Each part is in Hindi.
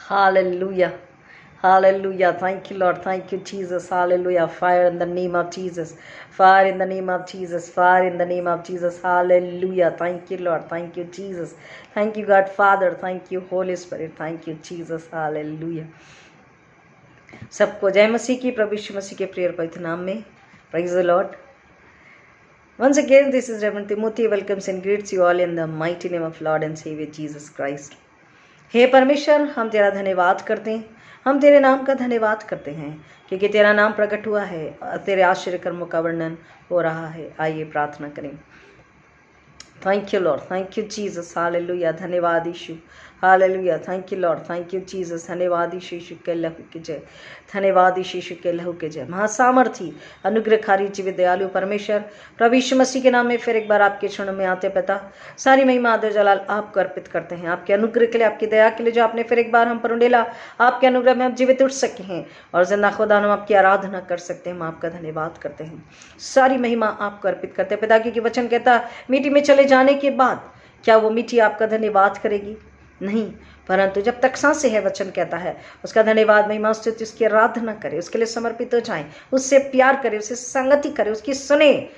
Hallelujah. Hallelujah. Thank you, Lord. Thank you, Jesus. Hallelujah. Fire in the name of Jesus. Fire in the name of Jesus. Fire in the name of Jesus. Hallelujah. Thank you, Lord. Thank you, Jesus. Thank you, God Father. Thank you, Holy Spirit. Thank you, Jesus. Hallelujah. सबको जय मसीह की, प्रभु यीशु मसीह के प्रिय पवित्र नाम में. Praise the Lord. Once again, this is Reverend Timothy welcomes and greets you all in the mighty name of Lord and Savior Jesus Christ. हे परमेश्वर, हम तेरा धन्यवाद करते हैं, हम तेरे नाम का धन्यवाद करते हैं क्योंकि तेरा नाम प्रकट हुआ है और तेरे आश्चर्य कर्मों का वर्णन हो रहा है. आइए प्रार्थना करें. Thank you Lord, thank you Jesus. Hallelujah. धन्यवाद यीशु. Hallelujah. Thank you Lord, thank you Jesus. धन्यवाद यीशु के लहू के जय. धन्यवाद यीशु के लहू के जय. महासामर्थी अनुग्रहकारी जीवित दयालु परमेश्वर प्रभु यीशु मसीह के नाम में फिर एक बार आपके चरणों में आते पिता, सारी महिमा आदर जलाल आपको अर्पित करते हैं. आपके अनुग्रह के लिए, आपकी दया के लिए जो आपने फिर एक बार हम पर उंडेला, आपके अनुग्रह में हम जीवित उठ सके हैं और जिंदा खुदा हम आपकी आराधना कर सकते हैं. हम आपका धन्यवाद करते हैं. सारी महिमा आपको अर्पित करते हैं पिता, क्योंकि वचन कहता मिट्टी में चले जाने के बाद क्या वो मिट्टी आपका धन्यवाद करेगी? नहीं, परंतु जब तक सांसें है, वचन कहता है उसका धन्यवाद, महिमा, स्तुति, उसकी आराधना करे, उसके लिए समर्पित हो जाएं, उससे प्यार करे, उससे संगति करे, उसकी सुने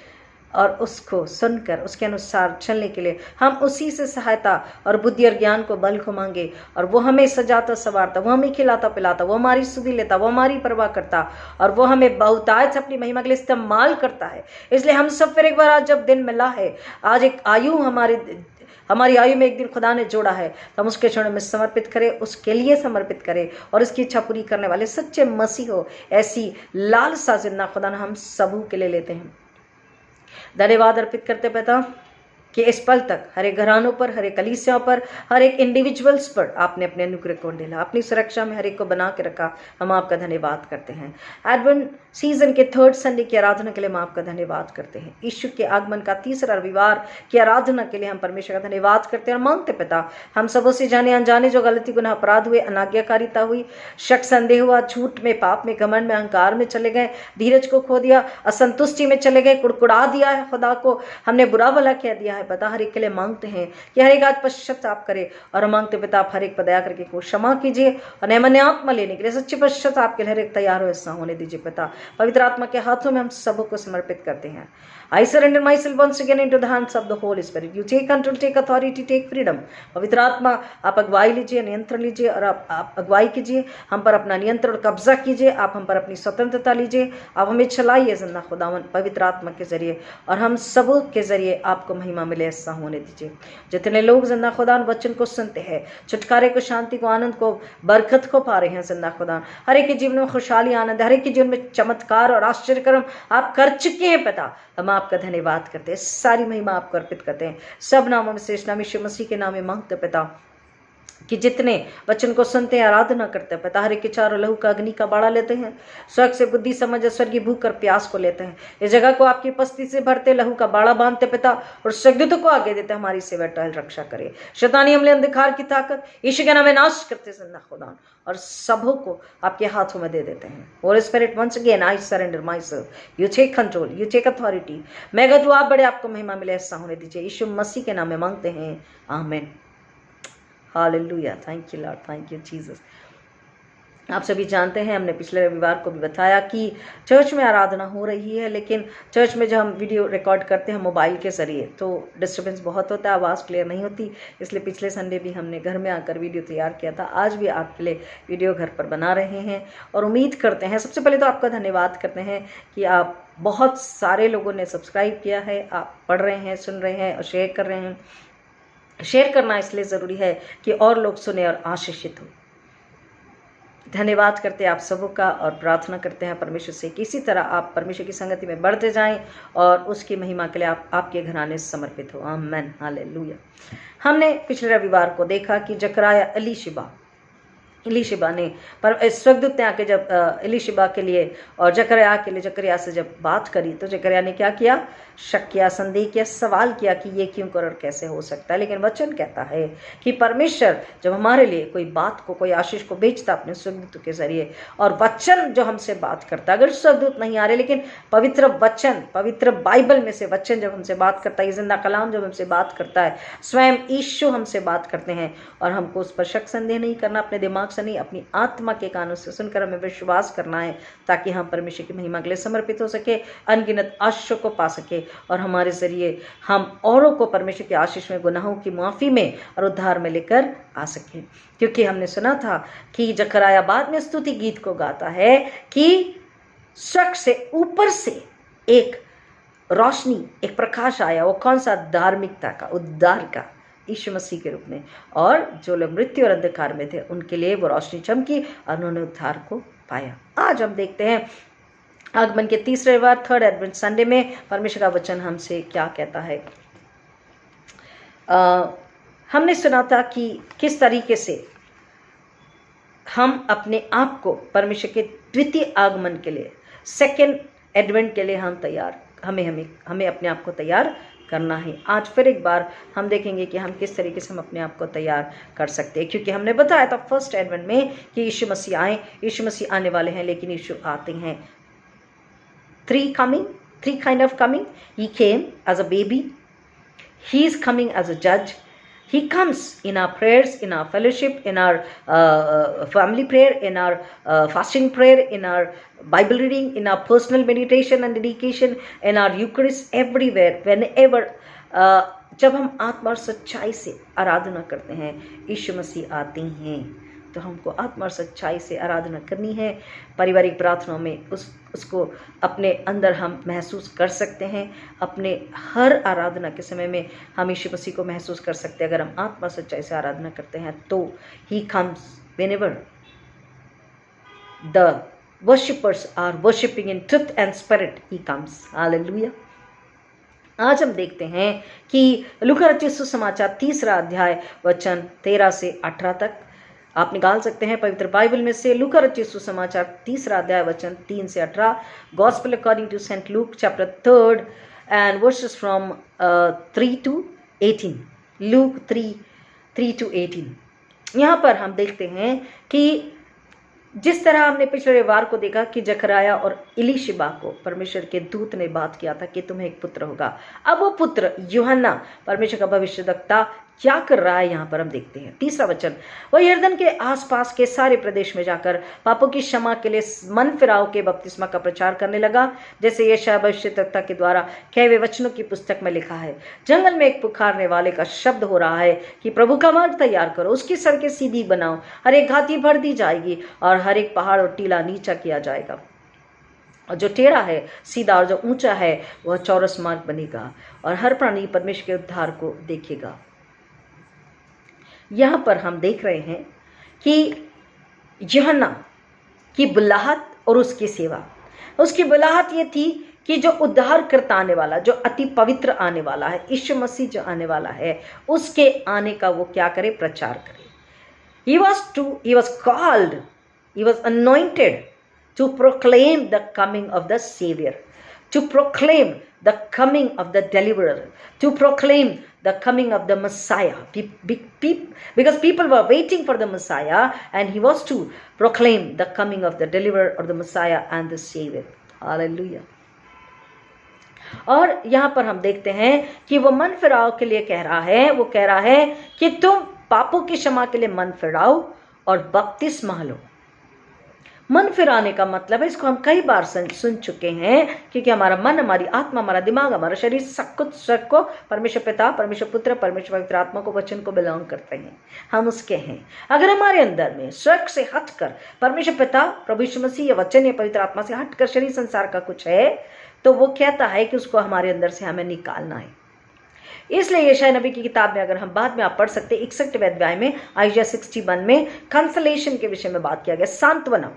और उसको सुनकर उसके अनुसार चलने के लिए हम उसी से सहायता और बुद्धि और ज्ञान को बल को मांगे. और वो हमें सजाता संवारता, वो हमें खिलाता पिलाता, वो हमारी सुधि लेता, वो हमारी परवाह करता और वो हमें बहुतायत अपनी महिमा के लिए इस्तेमाल करता है. इसलिए हम सब फिर एक बार आज जब दिन मिला है, आज एक आयु हमारी आयु में एक दिन खुदा ने जोड़ा है, तो हम उसके चरणों में समर्पित करें, उसके लिए समर्पित करें और उसकी इच्छा पूरी करने वाले सच्चे मसीह हो, ऐसी लालसा जिंदा खुदा ने हम सबों के लिए लेते हैं. धन्यवाद अर्पित करते पिता कि इस पल तक हर एक घरानों पर, हर एक कलीसियाओं पर, हर एक इंडिविजुअल्स पर आपने अपने अनुग्रह को ढेला, अपनी सुरक्षा में हर एक को बना के रखा. हम आपका धन्यवाद करते हैं. एडवेंट सीजन के 3rd संडे की आराधना के लिए हम आपका धन्यवाद करते हैं. यीशु के आगमन का 3रा रविवार की आराधना के लिए हम परमेश्वर का धन्यवाद करते हैं और मांगते पिता, हम सबों से जाने अनजाने जो गलती, गुनाह, अपराध हुए, अनाज्ञाकारिता हुई, शक, संदेह हुआ, झूठ में, पाप में, घमंड में, अहंकार में चले गए, धीरज को खो दिया, असंतुष्टि में चले गए, कुड़कुड़ा दिया है, खुदा को हमने बुरा भला कह दिया है पिता. हर एक के लिए मांगते हैं कि हर एक आज पश्चाताप करे और हम मांगते पिता आप हर एक पर दया करके को क्षमा कीजिए और नैमन्य आत्मा लेने के लिए सच्चे पश्चाताप के लिए हर एक तैयार हो, ऐसा होने दीजिए पिता. पवित्र आत्मा के हाथों में हम सबों को समर्पित करते हैं. I surrender myself once again into the hands of the Holy Spirit. You take control, take authority, take freedom. पवित्र आत्मा आप अगुवाई लीजिए, नियंत्रण लीजिए और आप अगुवाई कीजिए, हम पर अपना नियंत्रण कब्जा कीजिए, आप हम पर अपनी स्वतंत्रता लीजिए, आप हमें चलाइए जिंदा खुदावन पवित्र आत्मा के जरिए और हम सबों के जरिए आपको महिमा मिले, ऐसा होने दीजिए. जितने लोग जिंदा खुदा वचन को सुनते हैं, छुटकारे को, शांति को, आनंद को, बरकत को पा रहे हैं जिंदा खुदा, हर एक के जीवन में खुशहाली, आनंद, हर एक के जीवन में चमत्कार और आश्चर्यकर्म आप कर चुके हैं पिता. हम आपका धन्यवाद करते हैं, सारी महिमा आपको अर्पित करते हैं. सब नामों में श्रेष्ठ नाम यीशु मसीह के नाम में मांगते पिता कि जितने वचन को सुनते हैं, आराधना करते हैं पिता, हर एक के चारों लहू का अग्नि का बाड़ा लेते हैं, स्वर्ग से बुद्धि, समझ, स्वर्गीय भूख और प्यास को लेते हैं, इस जगह को आपकी उपस्थिति से भरते, लहू का बाड़ा बांधते पिता और स्वर्गदूतों को आगे देते. हमारी सेवा टहल रक्षा करे, शैतानी हमले, अंधकार की ताकत यीशु के नाम में नाश करते जिंदा खुदा और सबों को आपके हाथों में दे देते हैं. Holy spirit once again I surrender my self, you take control, you take authority. मैं गतू आप बड़े, आपको महिमा मिले, ऐसा होने दीजिए. यीशु मसीह के नाम में मांगते हैं, आमीन. Hallelujah. Thank you Lord, thank you Jesus. आप सभी जानते हैं, हमने पिछले रविवार को भी बताया कि चर्च में आराधना हो रही है, लेकिन चर्च में जब हम वीडियो रिकॉर्ड करते हैं मोबाइल के ज़रिए तो डिस्टर्बेंस बहुत होता है, आवाज़ क्लियर नहीं होती. इसलिए पिछले संडे भी हमने घर में आकर वीडियो तैयार किया था. आज भी आपके लिए वीडियो घर पर बना रहे हैं और उम्मीद करते हैं, सबसे पहले तो आपका धन्यवाद करते हैं कि आप बहुत सारे लोगों ने सब्सक्राइब किया है, आप पढ़ रहे हैं, सुन रहे हैं और शेयर कर रहे हैं. शेयर करना इसलिए ज़रूरी है कि और लोग सुने और आशीषित हो. धन्यवाद करते हैं आप सबों का और प्रार्थना करते हैं परमेश्वर से कि इसी तरह आप परमेश्वर की संगति में बढ़ते जाएं और उसकी महिमा के लिए आपके घराने समर्पित हो. आमीन. हालेलुया. हमने पिछले रविवार को देखा कि जकराया एलीशिबा ने पर स्वर्गदूत ने आके जब एलीशिबा के लिए और जकरिया से जब बात करी तो जकरिया ने क्या किया? शक किया, संदेह किया, सवाल किया कि ये क्यों कर और कैसे हो सकता है. लेकिन वचन कहता है कि परमेश्वर जब हमारे लिए कोई बात को, कोई आशीष को भेजता अपने स्वर्गदूत के जरिए और वचन जो हमसे बात करता, अगर स्वर्गदूत नहीं आ रहे लेकिन पवित्र वचन, पवित्र बाइबल में से वचन जब हमसे बात करता है, जिंदा कलाम जब हमसे बात करता है, स्वयं यीशु हमसे बात करते हैं और हमको उस पर शक संदेह नहीं करना, अपने दिमाग से नहीं, अपनी आत्मा के कानों से सुनकर हमें विश्वास करना है, ताकि हम परमेश्वर की महिमा के लिए समर्पित हो सके, अनगिनत आशीषों को पा सके, और हमारे जरिए हम औरों को परमेश्वर की आशीष में, गुनाहों की माफ़ी में और उद्धार में लेकर आ सके। क्योंकि हमने सुना था कि जकरयाह बाद में स्तुति गीत को गाता है कि स्वर्ग से ऊपर से एक रोशनी, एक प्रकाश आया। वो कौन सा? धार्मिकता का, उद्धार का, यीशु मसीह के रूप में। और जो लोग मृत्यु और अंधकार में थे उनके लिए वो रोशनी चमकी और उन्होंने उद्धार को पाया। आज हम देखते हैं आगमन के तीसरे बार, थर्ड एडवेंट संडे में परमेश्वर का वचन हमसे क्या कहता है। हमने सुना था कि किस तरीके से हम अपने आप को परमेश्वर के द्वितीय आगमन के लिए, सेकेंड एडवेंट के लिए हम तैयार, हमें अपने आप को तैयार करना है। आज फिर एक बार हम देखेंगे कि हम किस तरीके से हम अपने आप को तैयार कर सकते हैं, क्योंकि हमने बताया था फर्स्ट एडवेंट में कि यीशु मसीह आए, यीशु मसीह आने वाले हैं, लेकिन यीशु आते हैं। three kind of coming. He came as a baby, he is coming as a judge, he comes in our prayers, in our fellowship, in our family prayer, in our fasting prayer, in our Bible reading, in our personal meditation and dedication, in our Eucharist, everywhere, whenever जब हम आत्मा और सच्चाई से आराधना करते हैं, यीशु मसीह आते हैं। तो हमको आत्मा और सच्चाई से आराधना करनी है। पारिवारिक प्रार्थनाओं में उसको अपने अंदर हम महसूस कर सकते हैं। अपने हर आराधना के समय में हम यीशु मसीह को महसूस कर सकते हैं। अगर हम आत्मा सच्चाई से आराधना करते हैं तो he comes whenever the worshippers are worshipping in truth and spirit, he comes. Hallelujah. आज हम देखते हैं कि लूका रचित सुसमाचार 3 अध्याय वचन 13 से 18 तक आप निकाल सकते हैं पवित्र बाइबल में से। लूका रचित सुसमाचार 3 अध्याय वचन 3 से 18, gospel according to saint Luke chapter 3 and verses from 3 to 18। Luke 3 to 18। यहाँ पर हम देखते हैं कि जिस तरह हमने पिछले रविवार को देखा कि जकरयाह और इलीशिबा को परमेश्वर के दूत ने बात किया था कि तुम्हें एक पुत्र होगा। अब वो पुत्र यूहन्ना, परमेश्वर का भविष्यद्वक्ता, क्या कर रहा है यहाँ पर हम देखते हैं। 3 वचन, वह यरदन के आसपास के सारे प्रदेश में जाकर पापों की क्षमा के लिए मन फिराव के बपतिस्मा का प्रचार करने लगा, जैसे यशायाह भविष्यद्वक्ता के द्वारा कहे हुए वचनों की पुस्तक में लिखा है। जंगल में एक पुकारने वाले का शब्द हो रहा है कि प्रभु का मार्ग तैयार करो, उसकी सड़कें सीधी बनाओ, हर एक घाटी भर दी जाएगी और हर एक पहाड़ और टीला नीचा किया जाएगा, और जो टेढ़ा है सीधा और जो ऊंचा है वह चौरस मार्ग बनेगा, और हर प्राणी परमेश्वर के उद्धार को देखेगा। यहाँ पर हम देख रहे हैं कि यूहन्ना की बुलाहट और उसकी सेवा, उसकी बुलाहट ये थी कि जो उद्धार करता आने वाला, जो अति पवित्र आने वाला है, यीशु मसीह जो आने वाला है, उसके आने का वो क्या करे? प्रचार करे। He was called, he was anointed to proclaim the coming of the Savior, to proclaim the coming of the Deliverer, to proclaim the coming of the Messiah, because people were waiting for the Messiah, and he was to proclaim the coming of the Deliverer or the Messiah and the Savior. Hallelujah. और यहाँ पर हम देखते हैं कि वो मन फिराव के लिए कह रहा है, वो कह रहा है कि तुम पापों की क्षमा के लिए मन फिराओ और बपतिस्मा लो। मन फिराने का मतलब है, इसको हम कई बार सुन चुके हैं, क्योंकि हमारा मन, हमारी आत्मा, हमारा दिमाग, हमारा शरीर सब कुछ स्वर्ग को, परमेश्वर पिता, परमेश्वर पुत्र, परमेश्वर पवित्र आत्मा को, वचन को बिलोंग करते हैं, हम उसके हैं। अगर हमारे अंदर में स्वर्ग से हटकर परमेश्वर पिता, प्रभु यीशु मसीह या वचन या पवित्र आत्मा से हटकर शरीर संसार का कुछ है, तो वो कहता है कि उसको हमारे अंदर से हमें निकालना है। इसलिए यशायाह नबी की किताब में, अगर हम बाद में आप पढ़ सकते, 61वें अध्याय में, आइज़ाया 61 में कंसोलेशन के विषय में बात किया गया, सांत्वना।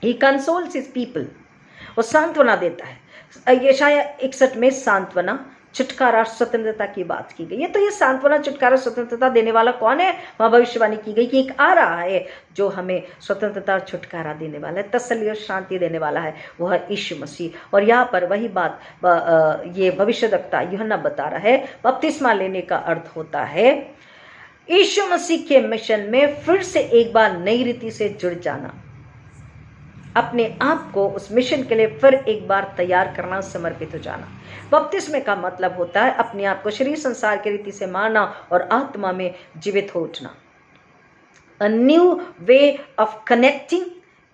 He consoles his people, वो सांत्वना देता है। यशायाह 61 में सांत्वना, छुटकारा, स्वतंत्रता की बात की गई है। तो ये सांत्वना, छुटकारा, स्वतंत्रता देने वाला कौन है? वहाँ भविष्यवाणी की गई कि एक आ रहा है जो हमें स्वतंत्रता और छुटकारा देने वाला है, तसल्ली और शांति देने वाला है, वह है यीशु मसीह। और यहाँ पर वही बात ये भविष्यद्वक्ता यूहन्ना बता रहा है। बपतिस्मा लेने का अर्थ होता है यीशु मसीह के मिशन में फिर से एक बार नई रीति से जुड़ जाना, अपने आप को उस मिशन के लिए फिर एक बार तैयार करना, समर्पित हो जाना। बपतिस्मे का मतलब होता है अपने आप को शरीर संसार की रीति से मारना और आत्मा में जीवित हो उठना। a new way of connecting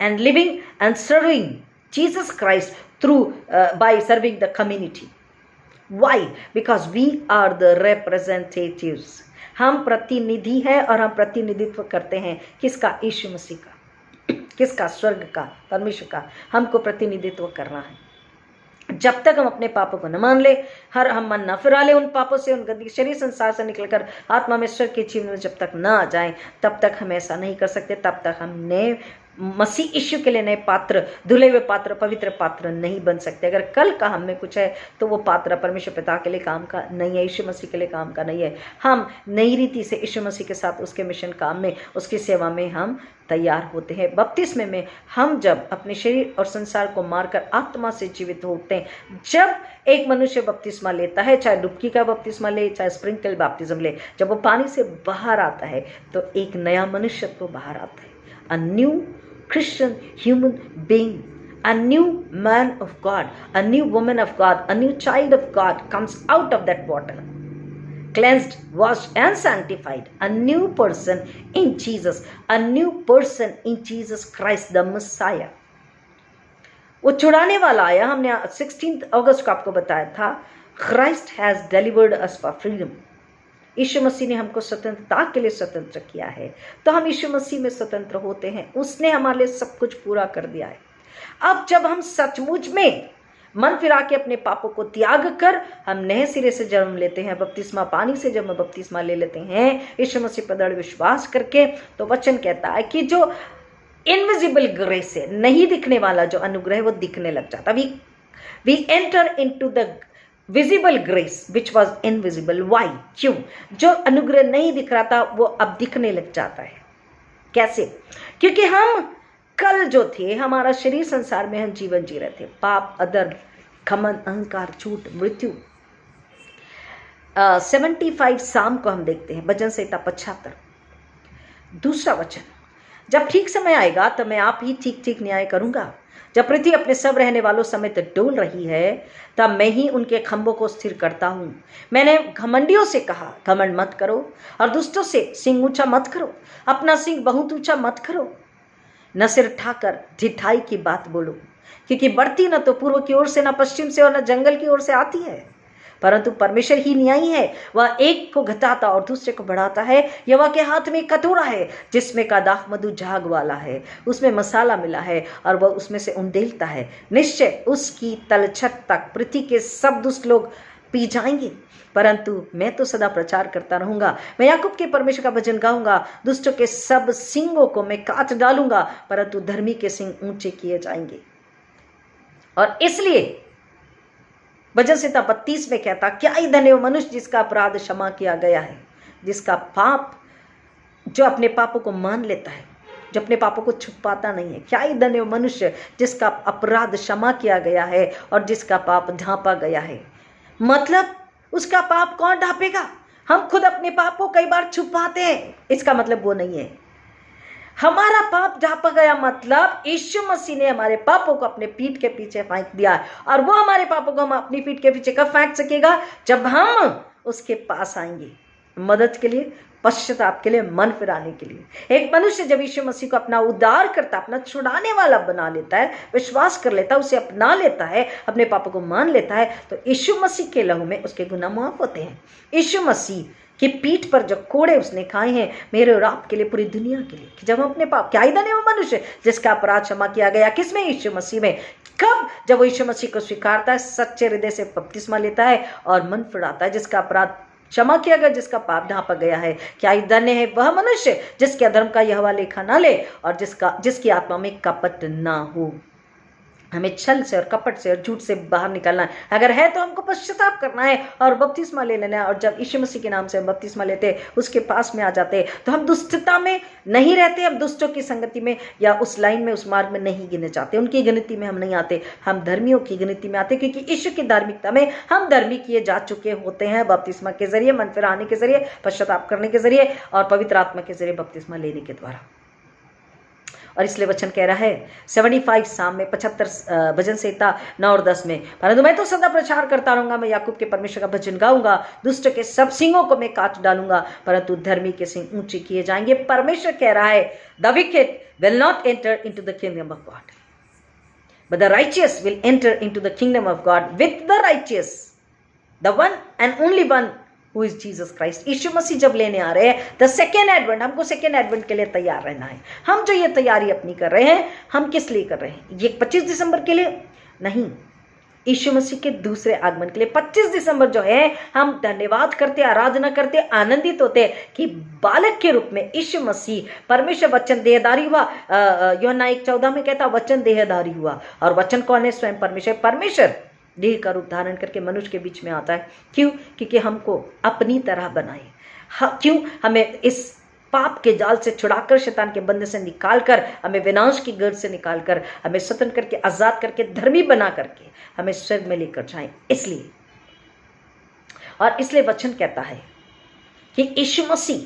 and living and serving Jesus Christ through by serving the community. Why? Because we are the representatives. हम प्रतिनिधि हैं और हम प्रतिनिधित्व करते हैं किसका? यीशु मसीह का। किसका? स्वर्ग का, परमेश्वर का। हमको प्रतिनिधित्व करना है। जब तक हम अपने पापों को न मान ले, हम मन न फिरा ले उन पापों से, उन गंदगी शरीर संसार से निकलकर आत्मा में ईश्वर के जीवन में जब तक न आ जाएं, तब तक हम ऐसा नहीं कर सकते। तब तक हम नए मसीह यीशु के लिए नए पात्र, धुले हुए पात्र, पवित्र पात्र नहीं बन सकते। अगर कल का हम में कुछ है तो वो पात्र परमेश्वर पिता के लिए काम का नहीं है, यीशु मसीह के लिए काम का नहीं है। हम नई रीति से यीशु मसीह के साथ उसके मिशन काम में, उसकी सेवा में हम तैयार होते हैं। बपतिस्मे में हम जब अपने शरीर और संसार को मारकर आत्मा से जीवित होते हैं, जब एक मनुष्य बपतिस्मा लेता है, चाहे डुबकी का बपतिस्मा ले, चाहे स्प्रिंकल बपतिस्म ले, जब वो पानी से बाहर आता है तो एक नया मनुष्यत्व बाहर आता है। A new Christian human being, a new man of God, a new woman of God, a new child of God comes out of that water, cleansed, washed and sanctified, a new person in Jesus, a new person in Jesus Christ the Messiah. वो छुड़ाने वाला आया। हमने 16 अगस्त को आपको बताया था, Christ has delivered us for freedom. यीशु मसीह ने हमको स्वतंत्रता के लिए स्वतंत्र किया है, तो हम यीशु मसीह में स्वतंत्र होते हैं। उसने हमारे लिए सब कुछ पूरा कर दिया है। अब जब हम सचमुच में मन फिरा के अपने पापों को त्याग कर हम नए सिरे से जन्म लेते हैं, बपतिस्मा पानी से जब हम बपतिस्मा ले लेते हैं यीशु मसीह पर दृढ़ विश्वास करके, तो वचन कहता है कि जो इनविजिबल ग्रेस है, नहीं दिखने वाला जो अनुग्रह, वो दिखने लग जाता। We enter into the visible grace which was invisible. Why? क्यों? जो अनुग्रह नहीं दिख रहा था वो अब दिखने लग जाता है। कैसे? क्योंकि हम कल जो थे, हमारा शरीर संसार में हम जीवन जी रहे थे, पाप, अधर्म, घमंड, अहंकार, झूठ, मृत्यु। 75 साम को हम देखते हैं, भजन संहिता 75 दूसरा वचन, जब ठीक समय आएगा तो मैं आप ही ठीक ठीक न्याय करूंगा। जब पृथ्वी अपने सब रहने वालों समेत डोल रही है, तब मैं ही उनके खंभों को स्थिर करता हूँ। मैंने घमंडियों से कहा, घमंड मत करो, और दुष्टों से सिंह ऊंचा मत करो, अपना सिंह बहुत ऊंचा मत करो, न सिर उठाकर ढिठाई की बात बोलो, क्योंकि बढ़ती न तो पूर्व की ओर से, न पश्चिम से, और न जंगल की ओर से आती है, परंतु परमेश्वर ही न्यायी है। वह एक को घटाता और दूसरे को बढ़ाता है। यहोवा के हाथ में कटोरा है जिसमें का दाख मधु झाग वाला है, उसमें मसाला मिला है और वह उसमें से उंडेलता है। निश्चय उसकी तलछट तक पृथ्वी के सब दुष्ट लोग पी जाएंगे, परंतु मैं तो सदा प्रचार करता रहूंगा। मैं याकूब के परमेश्वर का भजन गाऊंगा। दुष्टों के सब सींगों को मैं काट डालूंगा, परंतु धर्मी के सींग ऊंचे किए जाएंगे। और इसलिए भजन संहिता 32 में कहता, क्या ही धन्य वो मनुष्य जिसका अपराध क्षमा किया गया है, जिसका पाप, जो अपने पापों को मान लेता है, जो अपने पापों को छुपाता नहीं है। क्या ही धन्य वो मनुष्य जिसका अपराध क्षमा किया गया है और जिसका पाप ढांपा गया है। मतलब उसका पाप कौन ढांपेगा? हम खुद अपने पाप को कई बार छुपाते हैं, इसका मतलब वो नहीं है। हमारा पाप ढांपा गया मतलब यीशु मसीह ने हमारे पापों को अपने पीठ के पीछे फेंक दिया, और वो हमारे पापों को हम अपनी पीठ के पीछे कब फेंक सकेगा? जब हम उसके पास आएंगे, मदद के लिए, पश्चाताप के लिए, मन फिराने के लिए। एक मनुष्य जब यीशु मसीह को अपना उद्धार करता, अपना छुड़ाने वाला बना लेता है, विश्वास कर लेता है, उसे अपना लेता है, अपने पापों को मान लेता है, तो यीशु मसीह के लहू में उसके गुनाह माफ होते हैं। यीशु मसीह कि पीठ पर जो कोड़े उसने खाए हैं मेरे और आपके लिए, पूरी दुनिया के लिए, कि जब हम अपने पाप, क्या ही धन्य वो मनुष्य जिसका अपराध क्षमा किया गया। किसमें? यीशु मसीह में। कब? जब वो यीशु मसीह को स्वीकारता है, सच्चे हृदय से बपतिस्मा लेता है और मन फिराता है, जिसका अपराध क्षमा किया गया, जिसका पाप ढांपा गया है। क्या ही धन्य है वह मनुष्य जिसके अधर्म का यहोवा लेखा ना ले और जिसकी आत्मा में कपट ना हो। हमें छल से और कपट से और झूठ से बाहर निकलना है। अगर है तो हमको पश्चाताप करना है और बपतिस्मा ले लेना है। और जब यीशु मसीह के नाम से हम बपतिस्मा लेते हैं, उसके पास में आ जाते हैं, तो हम दुष्टता में नहीं रहते, हम दुष्टों की संगति में या उस लाइन में, उस मार्ग में नहीं गिने जाते, उनकी गिनती में हम नहीं आते, हम धर्मियों की गिनती में आते, क्योंकि यीशु की धार्मिकता में हम धर्मी किए जा चुके होते हैं बपतिस्मा के जरिए, मन फिराने के जरिए, पश्चाताप करने के जरिए और पवित्र आत्मा के जरिए बपतिस्मा लेने के द्वारा। और इसलिए वचन कह रहा है 75 साम में 75 भजन संहिता 9 और 10 में, परंतु मैं तो सदा प्रचार करता रहूंगा, मैं याकूब के परमेश्वर का भजन गाऊंगा, दुष्ट के सब सिंगों को मैं काट डालूंगा, परंतु धर्मी के सिंह ऊंचे किए जाएंगे। परमेश्वर कह रहा है the wicked will not enter into the kingdom of God, but the righteous will enter into the kingdom of God with the righteous, the one and only one who is Jesus Christ। यीशु मसीह जब लेने आ रहे हैं द सेकेंड एडवेंट, हमको सेकेंड एडवेंट के लिए तैयार रहना है। हम जो ये तैयारी अपनी कर रहे हैं, हम किस लिए कर रहे हैं? ये 25 दिसंबर के लिए नहीं, यीशु मसीह के दूसरे आगमन के लिए। 25 दिसंबर जो है हम धन्यवाद करते, आराधना करते, आनंदित होते कि बालक के रूप में यीशु मसीह परमेश्वर वचन देहधारी हुआ। यूहन्ना 1:14 में कहता वचन देहधारी हुआ, और वचन कौन है? स्वयं परमेश्वर। परमेश्वर देह का रूप धारण करके मनुष्य के बीच में आता है। क्यों? क्योंकि हमको अपनी तरह बनाए। क्यों? हमें इस पाप के जाल से छुड़ाकर, शैतान के बंधन से निकालकर, हमें विनाश की गर्द से निकालकर, हमें स्वतंत्र करके, आजाद करके, धर्मी बना करके हमें स्वर्ग में लेकर जाएं। इसलिए, और इसलिए वचन कहता है कि यीशु मसीह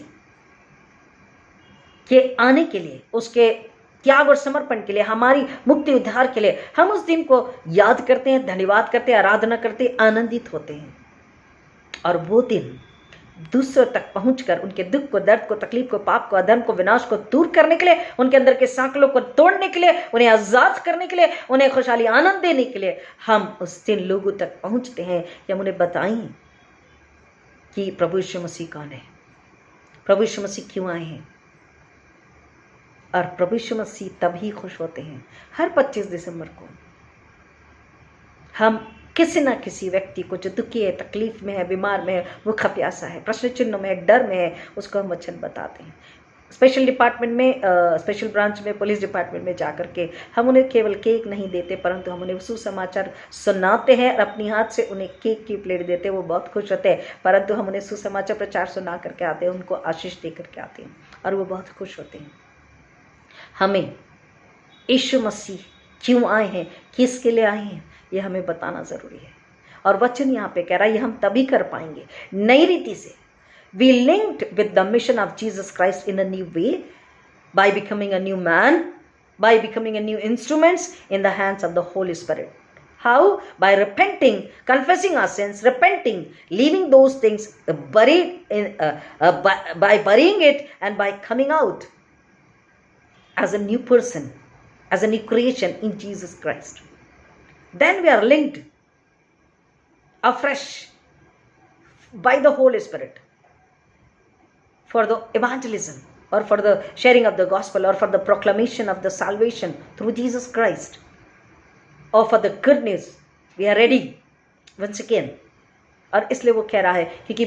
के आने के लिए, उसके त्याग और समर्पण के लिए, हमारी मुक्ति उद्धार के लिए हम उस दिन को याद करते हैं, धन्यवाद करते हैं, आराधना करते हैं, आनंदित होते हैं। और वो दिन दूसरों तक पहुंचकर उनके दुख को, दर्द को, तकलीफ को, पाप को, अधर्म को, विनाश को दूर करने के लिए, उनके अंदर के सांकलों को तोड़ने के लिए, उन्हें आजाद करने के लिए, उन्हें खुशहाली आनंद देने के लिए हम उस दिन लोगों तक पहुंचते हैं कि हम उन्हें बताएं कि प्रभु यीशु मसीह कौन है, प्रभु यीशु मसीह क्यों आए हैं। और प्रभु यीशु मसीह तभी खुश होते हैं हर 25 दिसंबर को हम किसी ना किसी व्यक्ति को जो दुखी है, तकलीफ में है, बीमार में है, भूखा प्यासा है, प्रश्न चिन्ह में है, डर में है, उसको हम वचन बताते हैं। स्पेशल डिपार्टमेंट में, स्पेशल ब्रांच में, पुलिस डिपार्टमेंट में जाकर के हम उन्हें केवल केक नहीं देते, परंतु हम उन्हें सुसमाचार सुनाते हैं और अपनी हाथ से उन्हें केक की प्लेट देते हैं। वो बहुत खुश होते हैं, परंतु हम उन्हें सुसमाचार प्रचार सुना करके आते हैं, उनको आशीष दे करके आते हैं और वो बहुत खुश होते हैं। हमें यीशु मसीह क्यों आए हैं, किसके लिए आए हैं, ये हमें बताना ज़रूरी है। और वचन यहाँ पे कह रहा है ये हम तभी कर पाएंगे नई रीति से। We linked with the mission of Jesus Christ in a new way, by becoming a new man, by becoming a new instruments in the hands of the Holi spirit. How? By repenting, confessing our sins, repenting, leaving those things buried in, by burying it, and by coming out as a new person, as a new creation in Jesus Christ. Then we are linked afresh by the Holy Spirit for the evangelism, or for the sharing of the gospel, or for the proclamation of the salvation through Jesus Christ, or for the good news. We are ready once again. और इसलिए वो कह रहा है क्योंकि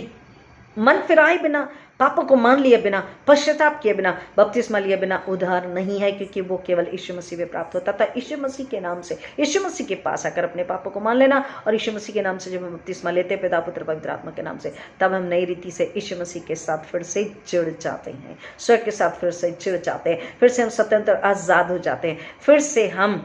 मन फिराए बिना, पापों को मान लिए बिना, पश्चाताप किए बिना, बपतिस्मा लिए बिना उद्धार नहीं है, क्योंकि वो केवल यीशु मसीह में प्राप्त होता था। यीशु मसीह के नाम से, यीशु मसीह के पास आकर अपने पापों को मान लेना, और यीशु मसीह के नाम से जब हम बपतिस्मा लेते हैं पिता पुत्र पवित्र आत्मा के नाम से, तब हम नई रीति से यीशु मसीह के साथ फिर से जुड़ जाते हैं, स्वर्ग के साथ फिर से जुड़ जाते हैं, फिर से हम स्वतंत्र आज़ाद हो जाते हैं, फिर से हम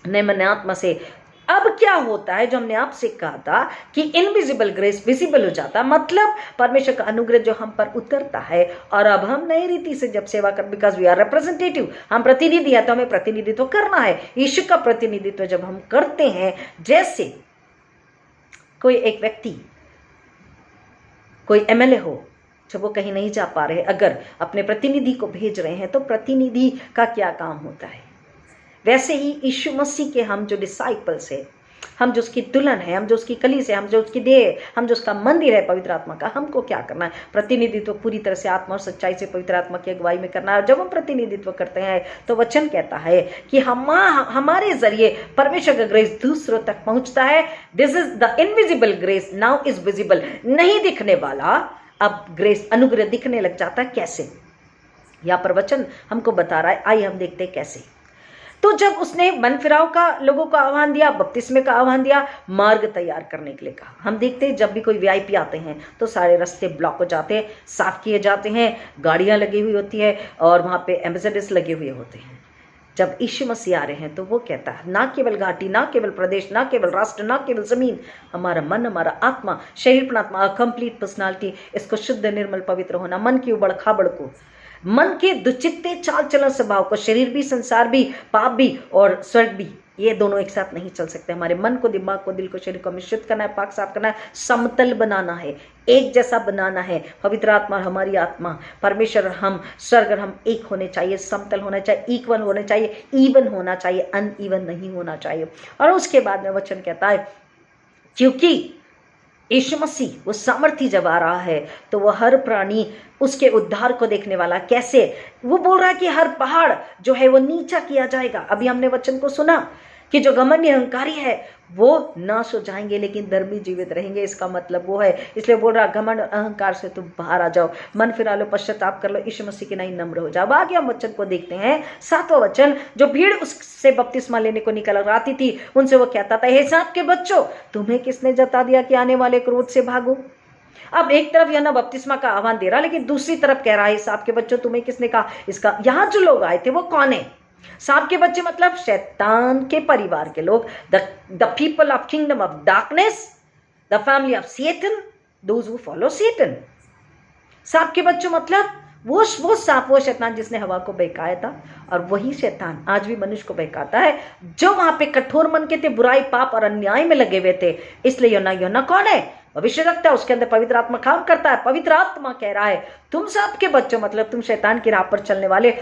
नए मन आत्मा से। अब क्या होता है जो हमने आपसे कहा था कि इनविजिबल ग्रेस विजिबल हो जाता, मतलब परमेश्वर का अनुग्रह जो हम पर उतरता है, और अब हम नई रीति से जब सेवा कर, बिकॉज वी आर रिप्रेजेंटेटिव, हम प्रतिनिधि है, तो हमें प्रतिनिधित्व करना है। यीशु का प्रतिनिधित्व जब हम करते हैं, जैसे कोई एक व्यक्ति, कोई एमएलए हो, जब वो कहीं नहीं जा पा रहे, अगर अपने प्रतिनिधि को भेज रहे हैं, तो प्रतिनिधि का क्या काम होता है, वैसे ही यीशु मसीह के हम जो डिसाइपल्स हैं, हम जो उसकी दुल्हन है, हम जो उसकी कलीसिया है, हम जो उसकी देह, हम जो उसका मंदिर है पवित्र आत्मा का, हमको क्या करना है? प्रतिनिधित्व पूरी तरह से आत्मा और सच्चाई से पवित्र आत्मा की अगुवाई में करना है। और जब हम प्रतिनिधित्व करते हैं तो वचन कहता है कि हमारे जरिए परमेश्वर का ग्रेस दूसरों तक पहुंचता है। This is the invisible grace now is visible. नहीं दिखने वाला अब ग्रेस, अनुग्रह दिखने लग जाता है। कैसे? यहाँ पर वचन हमको बता रहा है, आइए हम देखते हैं कैसे। तो जब उसने मन फिराव का लोगों को आह्वान दिया, बपतिस्मे का आह्वान दिया, मार्ग तैयार करने के लिए कहा। हम देखते हैं जब भी कोई वीआईपी आते हैं तो सारे रास्ते ब्लॉक हो जाते हैं, साफ किए जाते हैं, गाड़ियां लगी हुई होती है और वहाँ पे एम्बेसडर्स लगे हुए होते हैं। जब यीशु मसीह आ रहे हैं तो वो कहता है ना केवल घाटी, ना केवल प्रदेश, ना केवल राष्ट्र, ना केवल जमीन, हमारा मन, हमारा आत्मा, शरीर, प्राणात्मा, कंप्लीट पर्सनालिटी, इसको शुद्ध, निर्मल, पवित्र होना, मन की उबड़ खाबड़ को मन के दुचित्ते चाल चलन स्वभाव को, शरीर भी, संसार भी, पाप भी और स्वर्ग भी, ये दोनों एक साथ नहीं चल सकते। हमारे मन को, दिमाग को, दिल को, शरीर को हमें शुद्ध करना है, पाक साफ करना है, समतल बनाना है, एक जैसा बनाना है। पवित्र आत्मा और हमारी आत्मा, परमेश्वर और हम, स्वर्ग और हम एक होने चाहिए, समतल होना चाहिए, इक्वल होने चाहिए, इवन होना चाहिए, अनइवन नहीं होना चाहिए। और उसके बाद में वचन कहता है क्योंकि यीशु मसीह वो सामर्थी जब आ रहा है तो वह हर प्राणी उसके उद्धार को देखने वाला। कैसे? वो बोल रहा है कि हर पहाड़ जो है वो नीचा किया जाएगा। अभी हमने वचन को सुना कि जो घमंडी अहंकारी है वो नाश हो जाएंगे लेकिन धर्मी जीवित रहेंगे। इसका मतलब वो है, इसलिए बोल रहा घमंड अहंकार से तुम बाहर आ जाओ, मन फिरा लो, पश्चाताप कर लो, यीशु मसीह के नहीं नम्र हो जाओ। आगे हम वचन को देखते हैं, 7वां वचन। जो भीड़ उससे बपतिस्मा लेने को निकल आती थी उनसे वो कहता था, हे सांप के बच्चों, तुम्हें किसने जता दिया कि आने वाले क्रोध से भागो। अब एक तरफ यूहन्ना बपतिस्मा का आह्वान दे रहा, लेकिन दूसरी तरफ कह रहा है, सांप के बच्चों तुम्हें किसने कहा इसका। यहां जो लोग आए थे वो कौन है? सांप के बच्चे मतलब शैतान के परिवार के लोग, the people of kingdom of darkness, the family of Satan, those who follow Satan. सांप के बच्चों मतलब वो सांप, वो शैतान जिसने हवा को बहकाया था, और वही शैतान आज भी मनुष्य को बहकाता है, जो वहां पे कठोर मन के थे, बुराई, पाप और अन्याय में लगे हुए थे। इसलिए यूहन्ना कौन है? भविष्यवक्ता, उसके अंदर पवित्र आत्मा काम करता है। पवित्र आत्मा कह रहा है तुम सांप के बच्चों मतलब तुम शैतान की राह पर चलने वाले।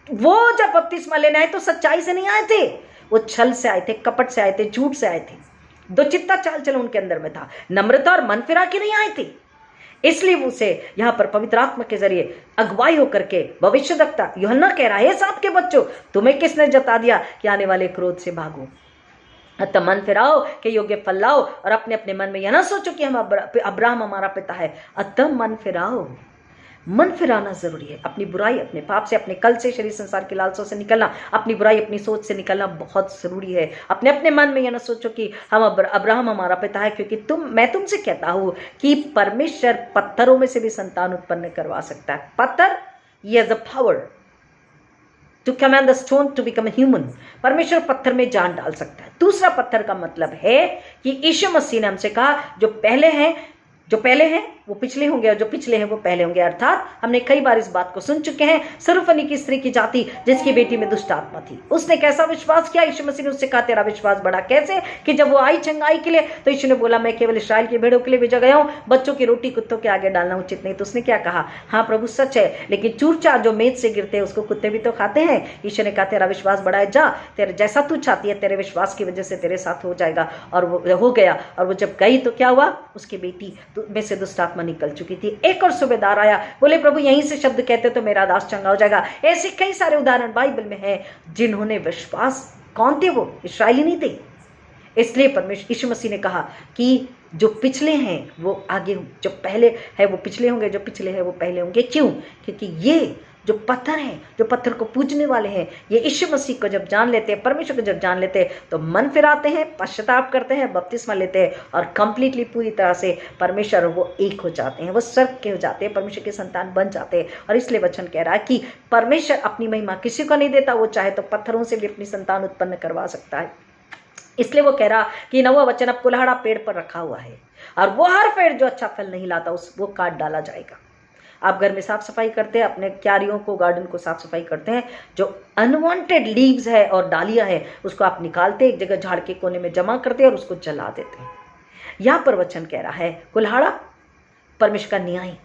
वो जब बपतिस्मा लेने आए तो सच्चाई से नहीं आए थे, वो छल से आए थे, कपट से आए थे, झूठ से आए थे, दो चित्ता चाल चलन उनके अंदर में था, नम्रता और मन फिरा के नहीं आए थे। इसलिए उसे यहां पर पवित्र आत्मा के जरिए अगुवाई होकर के भविष्यवक्ता यूहन्ना कह रहा है, सांप के बच्चों तुम्हें किसने जता दिया कि आने वाले क्रोध से भागो। अतः मन फिराओ के योग्य फल लाओ, और अपने अपने मन में यह ना सोचो कि हम अब्राहम हमारा पिता है। अतः मन फिराओ, मन फिराना जरूरी है। अपनी बुराई, अपने पाप से, अपने कल से, शरीर संसार की लालसों से निकलना, अपनी बुराई, अपनी सोच से निकलना बहुत जरूरी है। अपने अपने मन में यह ना सोचो कि हम अब्राहम हमारा पिता है, क्योंकि मैं तुमसे कहता हूं कि परमेश्वर पत्थरों में से भी संतान उत्पन्न करवा सकता है। पत्थर, he has the power to command the stone to become a human. परमेश्वर पत्थर में जान डाल सकता है। दूसरा पत्थर का मतलब है कि यीशु मसीह ने हमसे कहा जो पहले हैं वो पिछले होंगे और जो पिछले हैं वो पहले होंगे। अर्थात हमने कई बार इस बात को सुन चुके हैं, सर्वफनी की स्त्री की जाति जिसकी बेटी में दुष्ट आत्मा थी, उसने कैसा विश्वास किया? यीशु मसीह ने उससे कहा तेरा विश्वास बढ़ा। कैसे? कि जब वो आई चंगाई के लिए तो यीशु ने बोला मैं केवल इस्राएल की भेड़ों के लिए भेजा गया हूं, बच्चों की रोटी कुत्तों के आगे डालना उचित नहीं। तो उसने क्या कहा? हाँ प्रभु सच है, लेकिन चूर चार जो मेज से गिरते हैं उसको कुत्ते भी तो खाते हैं। यीशु ने कहा तेरा विश्वास बढ़ा है, जा तेरे जैसा तू चाहती है तेरे विश्वास की वजह से तेरे साथ हो जाएगा। और वो हो गया। और वो जब गई तो क्या हुआ? उसकी बेटी में से दुष्ट आत्मा निकल चुकी थी। एक और सूबेदार आया, बोले प्रभु यहीं से शब्द कहते तो मेरा दास चंगा हो जाएगा। ऐसे कई सारे उदाहरण बाइबल में हैं जिन्होंने विश्वास, कौन थे वो? इस्राएली नहीं थे। इसलिए परमेश्वर यीशु मसीह ने कहा कि जो पिछले हैं वो आगे, जो पहले है वो पिछले होंगे, जो पिछले हैं वो पहले होंगे। क्यों? क्योंकि ये जो पत्थर हैं, जो पत्थर को पूजने वाले हैं, ये यीशु मसीह को जब जान लेते हैं, परमेश्वर को जब जान लेते हैं तो मन फिराते हैं, पश्चाताप करते हैं, बपतिस्मा लेते हैं और कंप्लीटली पूरी तरह से परमेश्वर वो एक हो जाते हैं, वो स्वर्ग के हो जाते हैं, परमेश्वर के संतान बन जाते हैं। और इसलिए वचन कह रहा है कि परमेश्वर अपनी महिमा किसी को नहीं देता, वो चाहे तो पत्थरों से भी अपनी संतान उत्पन्न करवा सकता है। इसलिए वो कह रहा कि 9वां वचन, अब कुल्हाड़ा पेड़ पर रखा हुआ है और वो हर पेड़ जो अच्छा फल नहीं लाता वो काट डाला जाएगा। आप घर में साफ सफाई करते हैं, अपने क्यारियों को, गार्डन को साफ सफाई करते हैं, जो अनवांटेड लीव्स है और डालियां है उसको आप निकालते, एक जगह झाड़ के कोने में जमा करते हैं और उसको जला देते हैं। यहां पर वचन कह रहा है कुल्हाड़ा परमेश्वर का न्याय,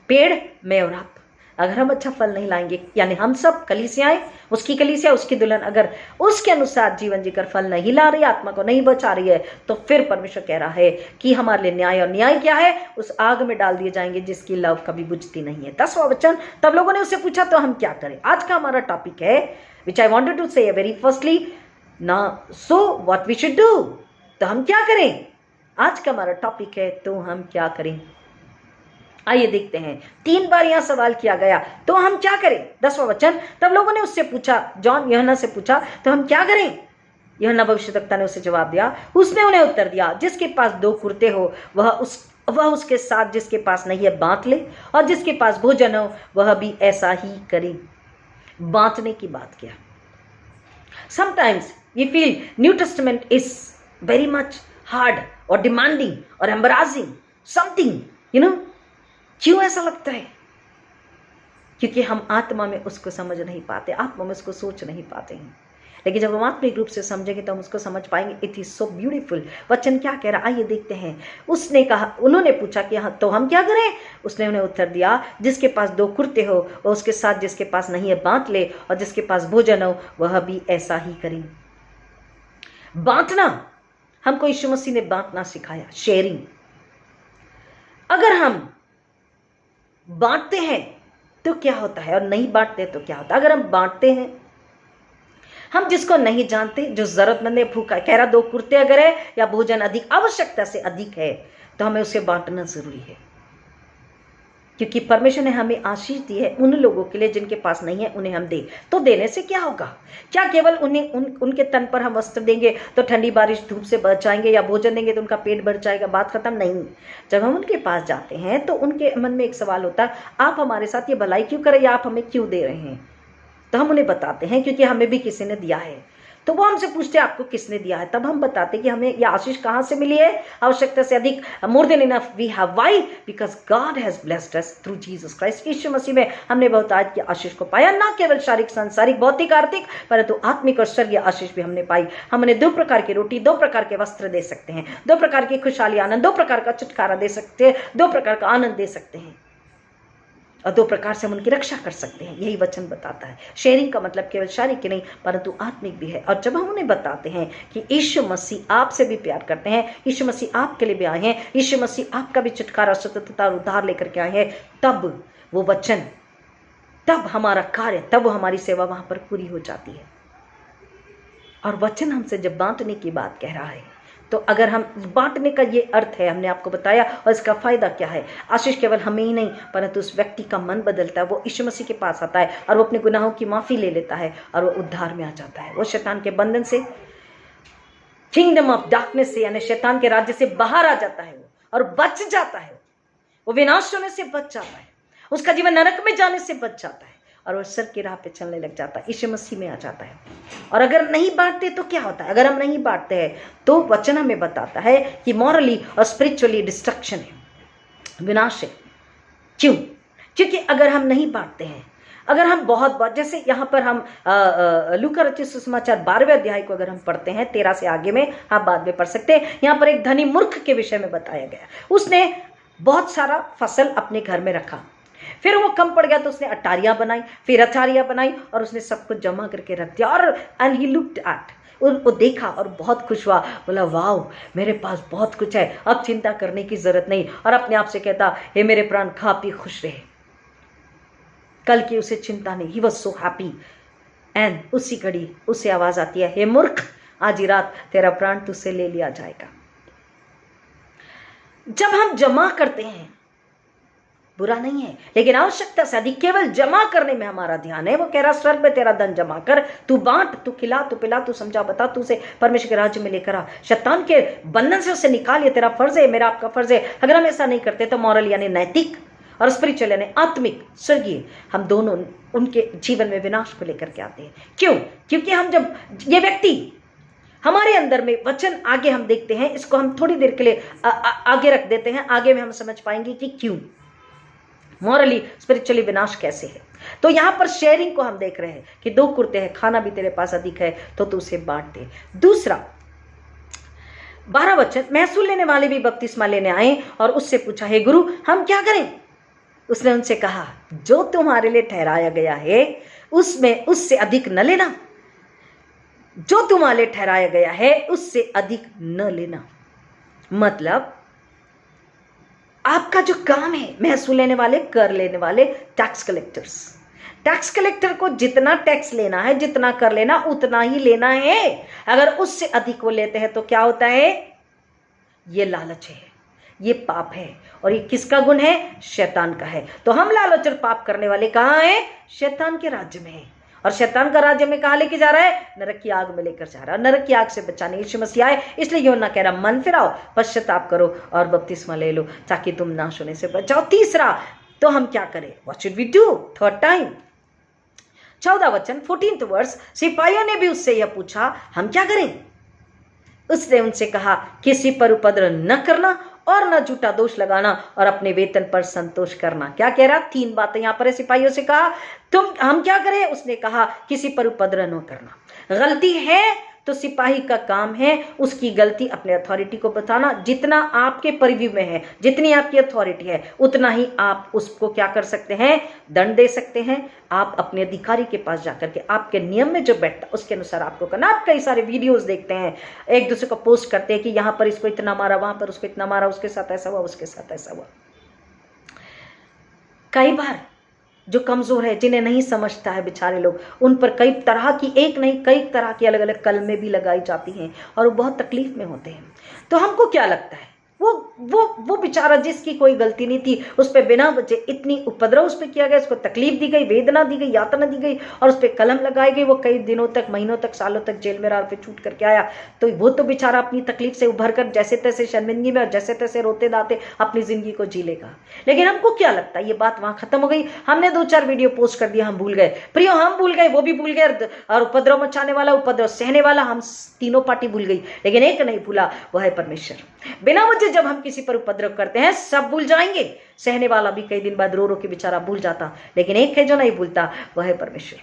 पेड़ मैं और आप, अगर हम अच्छा फल नहीं लाएंगे, यानी हम सब कलीसियाएं, उसकी कलीसिया, उसकी दुल्हन अगर उसके अनुसार जीवन जीकर फल नहीं ला रही, आत्मा को नहीं बचा रही है, तो फिर परमेश्वर कह रहा है कि हमारे लिए न्याय, और न्याय क्या है? उस आग में डाल दिए जाएंगे जिसकी लव कभी बुझती नहीं है। 10वां वचन, तब लोगों ने उससे पूछा तो हम क्या करें? आज का हमारा टॉपिक है which I wanted to say very firstly ना, so what we should do, तो हम क्या करें? आज का हमारा टॉपिक है तो हम क्या करें। आइए देखते हैं, 3 बार यहां सवाल किया गया, तो हम क्या करें। 10वां वचन, तब लोगों ने उससे पूछा, जॉन यूहन्ना से पूछा तो हम क्या करें। यूहन्ना भविष्यद्वक्ता ने उसे जवाब दिया, उसने उन्हें उत्तर दिया, जिसके पास 2 कुर्ते हो वह उसके साथ जिसके पास नहीं है बांट ले, और जिसके पास भोजन हो वह भी ऐसा ही करे। बांटने की बात किया। Sometimes we feel New Testament is very much hard और डिमांडिंग और एम्बरासिंग समथिंग, क्यों ऐसा लगता है? क्योंकि हम आत्मा में उसको समझ नहीं पाते, आत्मा में उसको सोच नहीं पाते हैं। लेकिन जब हम आत्मिक रूप से समझेंगे तो हम उसको समझ पाएंगे। It is so beautiful. वचन क्या कह रहा है, आइए देखते हैं। उसने कहा, उन्होंने पूछा कि हाँ तो हम क्या करें। उसने उन्हें उत्तर दिया, जिसके पास 2 कुर्ते हो वह उसके साथ जिसके पास नहीं है बांट ले, और जिसके पास भोजन हो वह भी ऐसा ही करे। बांटना, हमको यीशु मसीह ने बांटना सिखाया, शेयरिंग। अगर हम बांटते हैं तो क्या होता है, और नहीं बांटते तो क्या होता है। अगर हम बांटते हैं, हम जिसको नहीं जानते, जो जरूरतमंद है, भूखा, कह रहा 2 कुर्ते अगर है या भोजन अधिक आवश्यकता से अधिक है तो हमें उसे बांटना जरूरी है। क्योंकि परमेश्वर ने हमें आशीष दी है उन लोगों के लिए जिनके पास नहीं है, उन्हें हम दे। तो देने से क्या होगा, क्या केवल उन्हें उनके तन पर हम वस्त्र देंगे तो ठंडी बारिश धूप से बच जाएंगे, या भोजन देंगे तो उनका पेट भर जाएगा, बात खत्म? नहीं। जब हम उनके पास जाते हैं तो उनके मन में एक सवाल होता है, आप हमारे साथ ये भलाई क्यों करें, या आप हमें क्यों दे रहे हैं। तो हम उन्हें बताते हैं क्योंकि हमें भी किसी ने दिया है। तो वो हमसे पूछते हैं आपको किसने दिया है, तब हम बताते कि हमें यह आशीष कहाँ से मिली है, आवश्यकता से अधिक, more than enough we have. Why? Because God has blessed us through Jesus Christ. यीशु मसीह में हमने बहुत आज की आशीष को पाया, ना केवल शारीरिक, सांसारिक, भौतिक, आर्थिक, परंतु आत्मिक और स्वर्गीय आशीष भी हमने पाई। हम उन्हें 2 प्रकार की रोटी, 2 प्रकार के वस्त्र दे सकते हैं, 2 प्रकार की खुशहाली, आनंद, 2 प्रकार का छुटकारा दे सकते हैं, 2 प्रकार का आनंद दे सकते हैं, और 2 प्रकार से हम उनकी रक्षा कर सकते हैं। यही वचन बताता है। शेयरिंग का मतलब केवल शारीरिक की नहीं परंतु आत्मिक भी है। और जब हम उन्हें बताते हैं कि यीशु मसीह आपसे भी प्यार करते हैं, यीशु मसीह आपके लिए भी आए हैं, यीशु मसीह आपका भी छुटकारा, स्वतंत्रता और उद्धार लेकर के आए हैं, तब वो वचन, तब हमारा कार्य, तब हमारी सेवा वहां पर पूरी हो जाती है। और वचन हमसे जब बांटने की बात कह रहा है, तो अगर हम बांटने का ये अर्थ है, हमने आपको बताया, और इसका फायदा क्या है। आशीष केवल हमें ही नहीं परंतु उस व्यक्ति का मन बदलता है, वो यीशु मसीह के पास आता है और वो अपने गुनाहों की माफी ले लेता है और वो उद्धार में आ जाता है। वो शैतान के बंधन से, किंगडम ऑफ डार्कनेस से, यानी शैतान के राज्य से बाहर आ जाता है वो, और बच जाता है। वो विनाश होने से बच जाता है, उसका जीवन नरक में जाने से बच जाता है, और वो सर की राह पे चलने लग जाता है, यीशु मसीह में आ जाता है। और अगर नहीं बांटते तो क्या होता है, अगर हम नहीं बांटते हैं तो वचन हमें बताता है कि मॉरली और स्पिरिचुअली डिस्ट्रक्शन है, विनाश है। क्यों? क्योंकि अगर हम नहीं बांटते हैं, अगर हम बहुत जैसे यहाँ पर हम लूका रचित सुसमाचार 12वें अध्याय को अगर हम पढ़ते हैं 13 से आगे में, आप बाद में पढ़ सकते हैं। यहाँ पर एक धनी मूर्ख के विषय में बताया गया। उसने बहुत सारा फसल अपने घर में रखा, फिर वो कम पड़ गया तो उसने अटारियां बनाई, फिर अटारियां बनाई, और उसने सब कुछ जमा करके रख दिया। और एंड ही लुक्ड एट, वो देखा और बहुत खुश हुआ, बोला वाओ मेरे पास बहुत कुछ है, अब चिंता करने की जरूरत नहीं। और अपने आप से कहता, हे मेरे प्राण खा पी खुश रहे, कल की उसे चिंता नहीं। He was so happy. And उसी घड़ी उसे आवाज आती है, हे मूर्ख, आज ही रात तेरा प्राण तुझसे ले लिया जाएगा। जब हम जमा करते हैं, बुरा नहीं है, लेकिन आवश्यकता से अधिक केवल जमा करने में हमारा ध्यान है। वो कह रहा स्वर्ग में तेरा धन जमा कर, तू बांट, तू खिला, तू पिला, तू समझा बता, तू उसे परमेश्वर के राज्य में लेकर आ, शैतान के बंधन से उसे निकाल। ये तेरा फर्ज है, मेरा आपका फर्ज है। अगर हम ऐसा नहीं करते तो मॉरल यानी नैतिक और स्पिरिचुअल यानी आत्मिक, स्वर्गीय, हम दोनों उनके जीवन में विनाश को लेकर के आते हैं। क्यों? क्योंकि हम जब ये व्यक्ति हमारे अंदर में वचन आगे हम देखते हैं, इसको हम थोड़ी देर के लिए आगे रख देते हैं, आगे में हम समझ पाएंगे कि क्यों मॉरली स्पिरिचुअली विनाश कैसे है। तो यहां पर शेयरिंग को हम देख रहे हैं कि 2 कुर्ते हैं, खाना भी तेरे पास अधिक है तो तू उसे बांट दे। दूसरा 12 वचन, महसूल लेने वाले भी बपतिस्मा लेने आए और उससे पूछा, हे गुरु हम क्या करें? उसने उनसे कहा, जो तुम्हारे लिए ठहराया गया है उसमें उससे अधिक न लेना, जो तुम्हारे लिए ठहराया गया है उससे अधिक न लेना। मतलब आपका जो काम है, महसूल लेने वाले, कर लेने वाले, टैक्स कलेक्टर्स, टैक्स कलेक्टर को जितना टैक्स लेना है, जितना कर लेना, उतना ही लेना है। अगर उससे अधिक वो लेते हैं तो क्या होता है? ये लालच है, ये पाप है। और ये किसका गुण है? शैतान का है। तो हम लालच और पाप करने वाले कहाँ हैं? शैतान के राज्य में है। और शैतान का राज्य में कहाँ लेके जा रहा है? नरक की आग में लेकर जा रहा है। नरक की आग से बचाने यीशु मसीह आए, इसलिए यूहन्ना कह रहा, मन फिराओ, पश्चाताप करो और बपतिस्मा ले लो ताकि तुम नाश होने से बच जाओ। तीसरा, तो हम क्या करें? What should we do? Third time 14 वचन 14th वर्स, सिपाहियों ने भी उससे यह पूछा, हम क्या करें? उसने उनसे कहा, किसी पर उपद्रव न करना और न झूठा दोष लगाना और अपने वेतन पर संतोष करना। क्या कह रहा? 3 बातें यहां पर सिपाहियों से कहा, हम क्या करें? उसने कहा किसी पर उपद्रव न करना। गलती है तो सिपाही का काम है उसकी गलती अपने अथॉरिटी को बताना। जितना आपके परिव्यू में है, जितनी आपकी अथॉरिटी है, उतना ही आप उसको क्या कर सकते हैं? दंड दे सकते हैं। आप अपने अधिकारी के पास जाकर के आपके नियम में जो बैठता उसके अनुसार आपको करना। आप कई सारे वीडियोस देखते हैं, एक दूसरे को पोस्ट करते हैं कि यहां पर इसको इतना मारा, वहां पर उसको इतना मारा, उसके साथ ऐसा हुआ, उसके साथ ऐसा हुआ। कई बार जो कमजोर है, जिन्हें नहीं समझता है बेचारे लोग, उन पर कई तरह की, एक नहीं कई तरह की अलग अलग कलमें भी लगाई जाती हैं और वो बहुत तकलीफ में होते हैं। तो हमको क्या लगता है, वो बेचारा जिसकी कोई गलती नहीं थी, उस पर बिना वजह इतनी उपद्रव उस पर किया गया, उसको तकलीफ दी गई, वेदना दी गई, यातना दी गई और उस पर कलम लगाई गई। वो कई दिनों तक, महीनों तक, सालों तक जेल में रहा, फिर छूट करके आया। तो वो तो बेचारा अपनी तकलीफ से उभर कर जैसे तैसे शर्मिंदगी में और जैसे तैसे रोते दाते अपनी जिंदगी को जी लेगा। लेकिन हमको क्या लगता है, ये बात वहां खत्म हो गई। हमने 2-4 वीडियो पोस्ट कर दिया, हम भूल गए। प्रियो, हम भूल गए, वो भी भूल गए, और उपद्रव मचाने वाला, उपद्रव सहने वाला, हम तीनों पार्टी भूल गई। लेकिन एक नहीं भूला, वह है परमेश्वर। बिना वजह जब हम किसी पर उपद्रव करते हैं, सब भूल जाएंगे। सहने वाला भी कई दिन बाद रो रो के बेचारा भूल जाता, लेकिन एक है जो नहीं भूलता, वह है परमेश्वर।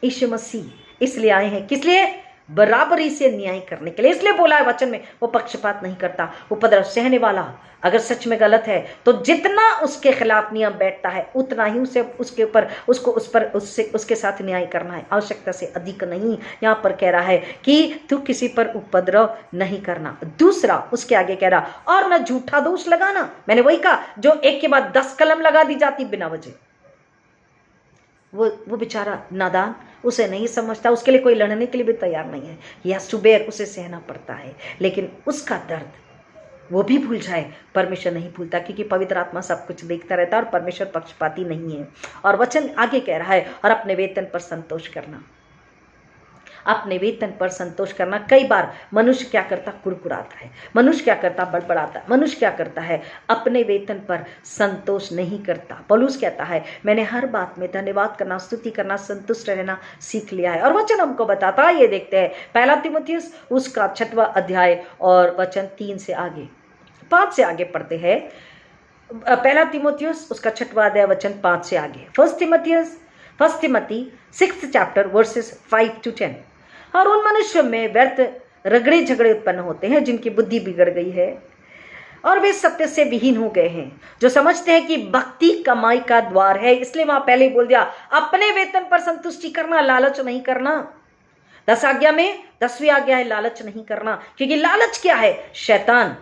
यीशु मसीह इसलिए आए हैं, किस लिए? बराबरी से न्याय करने के लिए। इसलिए बोला है वचन में, वो पक्षपात नहीं करता। उपद्रव सहने वाला अगर सच में गलत है तो जितना उसके खिलाफ नियम बैठता है उतना ही उसे, उसके ऊपर, उसको उस पर, उसके साथ न्याय करना है, आवश्यकता से अधिक नहीं। यहां पर कह रहा है कि तू किसी पर उपद्रव नहीं करना। दूसरा, उसके आगे कह रहा, और न झूठा दोष लगाना। मैंने वही कहा, जो एक के बाद 10 कलम लगा दी जाती बिना वजह, वो बेचारा नादान, उसे नहीं समझता, उसके लिए कोई लड़ने के लिए भी तैयार नहीं है। यह सुबेर उसे सहना पड़ता है, लेकिन उसका दर्द वो भी भूल जाए, परमेश्वर नहीं भूलता, क्योंकि पवित्र आत्मा सब कुछ देखता रहता है और परमेश्वर पक्षपाती नहीं है। और वचन आगे कह रहा है, और अपने वेतन पर संतोष करना। अपने वेतन पर संतोष करना। कई बार मनुष्य क्या करता? कुड़कुड़ाता है, मनुष्य क्या करता? बड़बड़ाता है, मनुष्य क्या करता है? अपने वेतन पर संतोष नहीं करता। पौलुस कहता है, मैंने हर बात में धन्यवाद करना, स्तुति करना, संतुष्ट रहना सीख लिया है। और वचन हमको बताता है, ये देखते हैं 1 तीमुथियुस उसका 6वां अध्याय और वचन 3 से आगे, 5 से आगे पढ़ते हैं। 1 तीमुथियुस उसका 6वां अध्याय वचन 5 से आगे। 1 Timothy 6th chapter verses 5 to 10। और उन मनुष्यों में व्यर्थ रगड़े झगड़े उत्पन्न होते हैं जिनकी बुद्धि बिगड़ गई है और वे सत्य से विहीन हो गए हैं, जो समझते हैं कि भक्ति कमाई का द्वार है। इसलिए वहां पहले ही बोल दिया, अपने वेतन पर संतुष्टि करना, लालच नहीं करना। 10 आज्ञा में 10वीं आज्ञा है लालच नहीं करना, क्योंकि लालच क्या है? शैतान,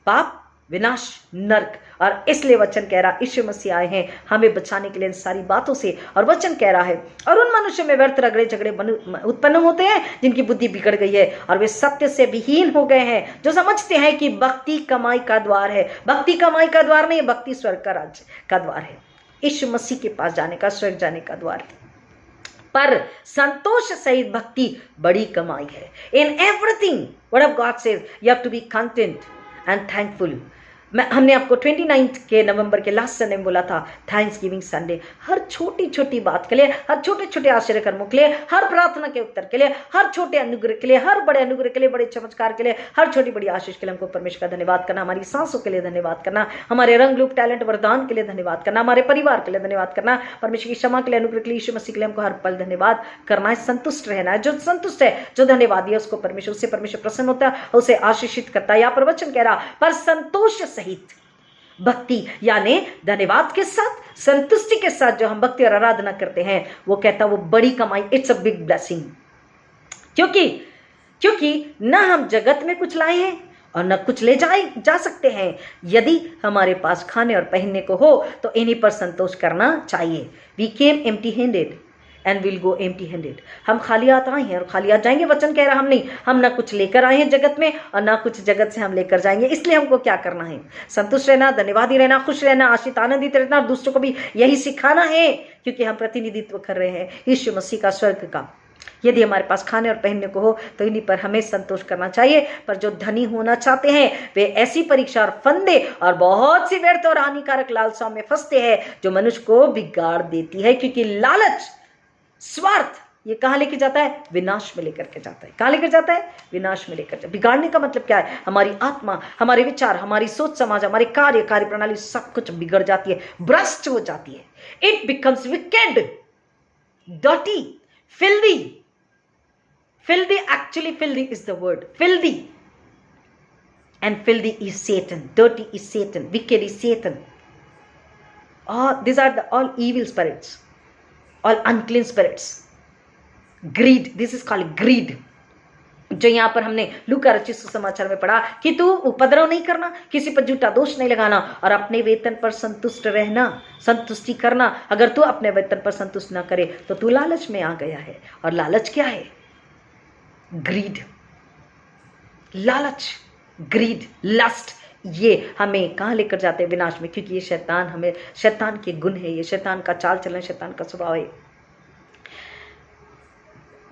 पाप, विनाश, नरक। और इसलिए वचन कह रहा, यीशु मसीह आए हैं हमें बचाने के लिए इन सारी बातों से। और वचन कह रहा है, और उन मनुष्यों में व्यर्थ रगड़े झगड़े उत्पन्न होते हैं जिनकी बुद्धि बिगड़ गई है और वे सत्य से विहीन हो गए हैं, जो समझते हैं कि भक्ति कमाई का द्वार है। भक्ति कमाई का द्वार नहीं, भक्ति स्वर्ग का राज्य का द्वार है, यीशु मसीह के पास जाने का, स्वर्ग जाने का द्वार है। पर संतोष सहित भक्ति बड़ी कमाई है। In everything what God says you have to be content and thankful. हमने आपको 29 के नवंबर के लास्ट संडे में बोला था, थैंक्स गिविंग संडे। हर छोटी छोटी बात के लिए, हर छोटे छोटे आश्चर्य कर्मों के लिए, हर प्रार्थना के उत्तर के लिए, हर छोटे अनुग्रह के लिए, हर बड़े अनुग्रह के लिए, बड़े चमत्कार के लिए, हर छोटी बड़ी आशीष के लिए हमको परमेश्वर का धन्यवाद करना, हमारी सांसों के लिए धन्यवाद करना, हमारे रंग रूप टैलेंट वरदान के लिए धन्यवाद करना, हमारे परिवार के लिए धन्यवाद करना, परमेश्वर की क्षमा के लिए, अनुग्रह के लिए, यीशु मसीह के लिए हमको हर पल धन्यवाद करना है, संतुष्ट रहना है। जो संतुष्ट है, जो धन्यवादी है, उसको परमेश्वर, उससे परमेश्वर प्रसन्न होता है, उसे आशीषित करता है। यहाँ पर वचन कह रहा, पर संतोष सहित भक्ति, यानी धन्यवाद के साथ, संतुष्टि के साथ जो हम भक्ति और आराधना करते हैं, वो कहता वो बड़ी कमाई, इट्स अ बिग ब्लेसिंग। क्योंकि न हम जगत में कुछ लाए हैं और न कुछ ले जा सकते हैं। यदि हमारे पास खाने और पहनने को हो तो इन्हीं पर संतोष करना चाहिए। We came empty handed and will go empty handed. हम खाली हाथ आए हैं और खाली हाथ जाएंगे। वचन कह रहा हम ना कुछ लेकर आए हैं जगत में और ना कुछ जगत से हम लेकर जाएंगे। इसलिए हमको क्या करना है? संतुष्ट रहना, धन्यवादी रहना, खुश रहना, आशीष आनंदित रहना और दूसरों को भी यही सिखाना है, क्योंकि हम प्रतिनिधित्व कर रहे हैं यीशु मसीह का, स्वर्ग का। यदि हमारे पास खाने और पहनने को हो तो इन्हीं पर हमें संतोष करना चाहिए। पर जो धनी होना चाहते हैं वे ऐसी परीक्षा और फंदे और बहुत सी व्यर्थ और हानिकारक लालसाओं में फंसते हैं जो मनुष्य को बिगाड़ देती है, क्योंकि लालच, स्वार्थ ये कहाँ लेके जाता है? विनाश में लेकर के जाता है। कहाँ लेकर जाता है? विनाश में लेकर जाता है। बिगाड़ने का मतलब क्या है? हमारी आत्मा, हमारे विचार, हमारी सोच समाज, हमारे कार्य प्रणाली सब कुछ बिगड़ जाती है, भ्रष्ट हो जाती है। It becomes wicked, dirty, filthy. Filthy, actually filthy is the word, filthy, and filthy is Satan, dirty is Satan, wicked is Satan. These are all evil spirits, all unclean spirits. Greed, this is called greed. जो यहाँ पर हमने लूका रचित सुसमाचार में पढ़ा कि तू उपद्रव नहीं करना, किसी पर झूठा दोष नहीं लगाना और अपने वेतन पर संतुष्ट रहना, संतुष्टि करना। अगर तू अपने वेतन पर संतुष्ट ना करे तो तू लालच में आ गया है। और लालच क्या है? ग्रीड, लालच, ग्रीड, लस्ट, ये हमें कहाँ लेकर जाते हैं? विनाश में। क्योंकि ये शैतान, हमें शैतान के गुण है, ये शैतान का चाल चलन, शैतान का स्वभाव है।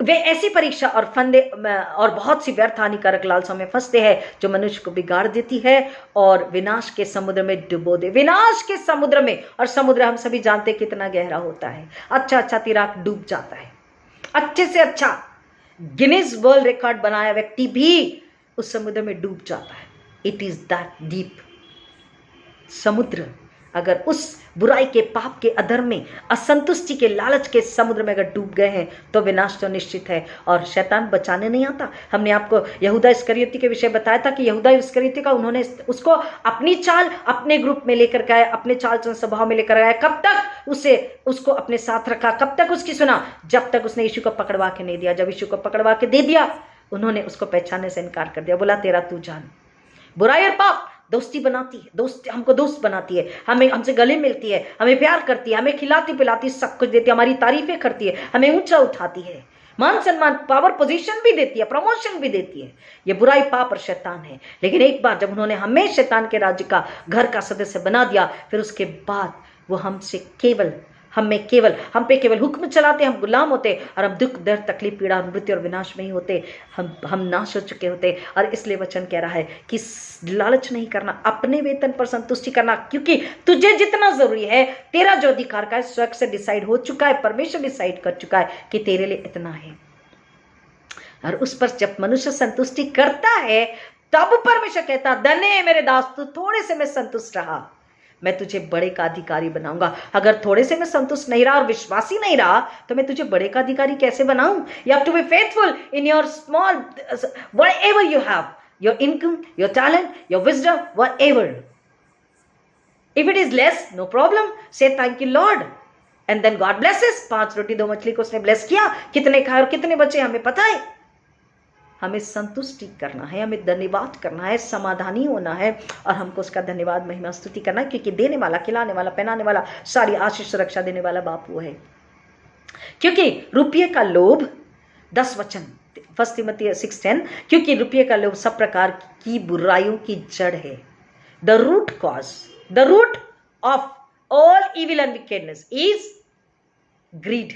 वे ऐसी परीक्षा और फंदे और बहुत सी व्यर्थ हानिकारक लालसाओं में फंसते हैं जो मनुष्य को बिगाड़ देती है और विनाश के समुद्र में डुबो दे। विनाश के समुद्र में, और समुद्र हम सभी जानते हैं कितना गहरा होता है। अच्छा अच्छा तैराक डूब जाता है, अच्छे से अच्छा गिनीज वर्ल्ड रिकॉर्ड बनाया व्यक्ति भी उस समुद्र में डूब जाता है। It is that deep. समुद्र अगर उस बुराई के, पाप के, अधर्म में, असंतुष्टि के, लालच के समुद्र में अगर डूब गए हैं तो विनाश तो निश्चित है और शैतान बचाने नहीं आता। हमने आपको यहूदा इस्करियोती के विषय बताया था कि यहूदा इस्करियोती का उन्होंने उसको अपनी चाल, अपने ग्रुप में लेकर गए, अपने चाल चलन स्वभाव में लेकर गए। कब तक उसको अपने साथ रखा? कब तक उसकी सुना? जब तक उसने यीशु को पकड़वा के नहीं दिया। जब यीशु को पकड़वा के दे दिया, उन्होंने उसको पहचानने से इनकार कर दिया। बोला तेरा तू जान। बुराई और पाप दोस्ती बनाती है, दोस्त हमको दोस्त बनाती है, हमें हमसे गले मिलती है, हमें प्यार करती है, हमें खिलाती पिलाती, सब कुछ देती है, हमारी तारीफें करती है, हमें ऊंचा उठाती है, मान सम्मान, पावर, पोजीशन भी देती है, प्रमोशन भी देती है। ये बुराई, पाप और शैतान है। लेकिन एक बार जब उन्होंने हमें शैतान के राज्य का, घर का सदस्य बना दिया, फिर उसके बाद वो हम पे केवल हुक्म चलाते, हम गुलाम होते और हम दुख, दर्द, तकलीफ, पीड़ा, मृत्यु और विनाश में ही होते। हम नाश हो चुके होते। और इसलिए वचन कह रहा है कि लालच नहीं करना, अपने वेतन पर संतुष्टि करना, क्योंकि तुझे जितना जरूरी है, तेरा जो अधिकार का है स्वर्ग से डिसाइड हो चुका है, परमेश्वर डिसाइड कर चुका है कि तेरे लिए इतना है। और उस पर जब मनुष्य संतुष्टि करता है तब परमेश्वर कहता, धन्य है मेरे दास, तू थोड़े से में संतुष्ट रहा, मैं तुझे बड़े का अधिकारी बनाऊंगा। अगर थोड़े से में संतुष्ट नहीं रहा और विश्वासी नहीं रहा तो मैं तुझे बड़े का अधिकारी कैसे बनाऊं? You have to be faithful in your small, whatever you have, your income, your talent, your wisdom, whatever. If it is less, no problem, say thank you Lord and then God blesses. 5 रोटी 2 मछली को उसने ब्लेस किया, कितने खाए और कितने बचे हमें पता है। हमें संतुष्टि करना है, हमें धन्यवाद करना है, समाधानी होना है और हमको उसका धन्यवाद, महिमा, स्तुति करना है, क्योंकि देने वाला, खिलाने वाला, पहनाने वाला, सारी आशीष सुरक्षा देने वाला बाप वो है। क्योंकि रुपये का लोभ, 10 वचन 1 तिमोथी 6:10, क्योंकि रुपये का लोभ सब प्रकार की बुराइयों की जड़ है। The root cause, the root of all evil and wickedness is greed,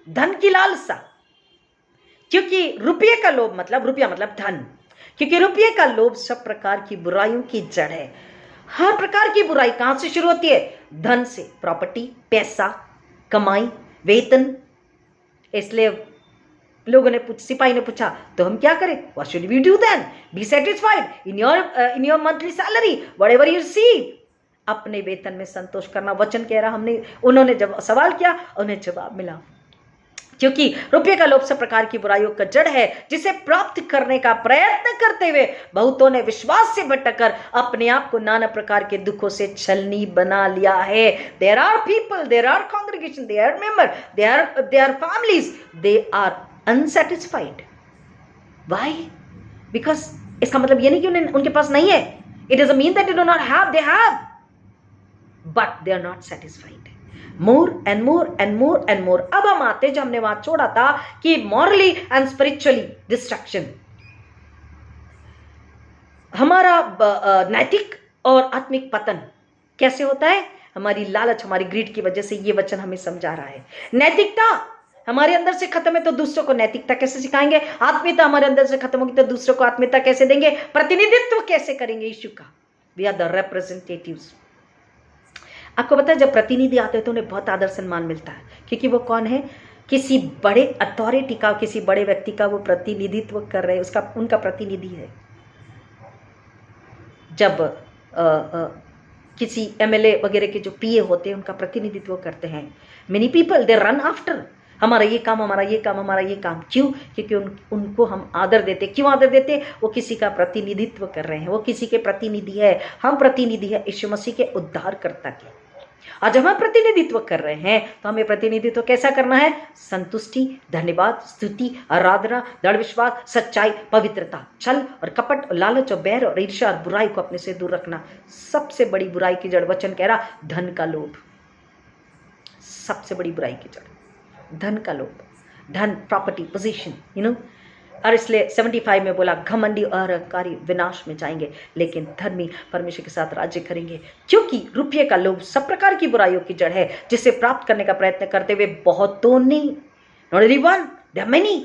धन की लालसा। क्योंकि रुपये का लोभ मतलब, रुपया मतलब धन, क्योंकि रुपये का लोभ सब प्रकार की बुराइयों की जड़ है। हर प्रकार की बुराई कहां से शुरू होती है? धन से, प्रॉपर्टी, पैसा, कमाई, वेतन। इसलिए लोगों ने सिपाही ने पूछा तो हम क्या करें? What should we do then? Be satisfied in your monthly salary, whatever you receive. अपने वेतन में संतोष करना वचन कह रहा। उन्होंने जब सवाल किया, उन्हें जवाब मिला। क्योंकि रुपये का लोभ सब प्रकार की बुराइयों का जड़ है, जिसे प्राप्त करने का प्रयत्न करते हुए बहुतों ने विश्वास से भटककर अपने आप को नाना प्रकार के दुखों से छलनी बना लिया है। There are people, there are congregation, there are member, there are families, they are unsatisfied. Why? Because इसका मतलब ये नहीं कि उनके पास नहीं है। It doesn't mean that they do not have, they have, but they are not satisfied. More and more and more and more. अब हम आते, जो हमने वहां छोड़ा था कि मॉरली एंड स्पिरिचुअली डिस्ट्रक्शन, हमारा नैतिक और आत्मिक पतन कैसे होता है? हमारी लालच, हमारी ग्रीड की वजह से। ये वचन हमें समझा रहा है। नैतिकता हमारे अंदर से खत्म है तो दूसरों को नैतिकता कैसे सिखाएंगे? आत्मीयता हमारे अंदर से खत्म होगी तो दूसरों को आत्मीयता कैसे देंगे? प्रतिनिधित्व कैसे करेंगे यीशु का? We are the representatives. आपको पता है, जब प्रतिनिधि आते हैं तो उन्हें बहुत आदर सम्मान मिलता है, क्योंकि वो कौन है? किसी बड़े अथॉरिटी का, किसी बड़े व्यक्ति का वो प्रतिनिधित्व कर रहे हैं, उसका उनका प्रतिनिधि है। जब किसी एमएलए वगैरह के जो पीए होते हैं उनका प्रतिनिधित्व करते हैं, many people they run after, हमारा ये काम, हमारा ये काम, हमारा ये काम। क्यों? क्योंकि उनको हम आदर देते। क्यों आदर देते? वो किसी का प्रतिनिधित्व कर रहे हैं, वो किसी के प्रतिनिधि है। हम प्रतिनिधि है यीशु मसीह के उद्धारकर्ता के। और जब हम प्रतिनिधित्व कर रहे हैं तो हमें प्रतिनिधित्व कैसा करना है? संतुष्टि, धन्यवाद, स्तुति, आराधना, दृढ़ विश्वास, सच्चाई, पवित्रता, छल और कपट और लालच और बैर और ईर्ष्या और बुराई को अपने से दूर रखना। सबसे बड़ी बुराई की जड़, वचन कह रहा, धन का लोभ। सबसे बड़ी बुराई की जड़ धन का लोभ, धन, प्रॉपर्टी, पोजीशन, और इसलिए 75 में बोला, घमंडी और अहंकारी विनाश में जाएंगे, लेकिन धर्मी परमेश्वर के साथ राज्य करेंगे। क्योंकि रुपये का लोभ सब प्रकार की बुराइयों की जड़ है, जिसे प्राप्त करने का प्रयत्न करते हुए बहुतों ने, not only one, there are many,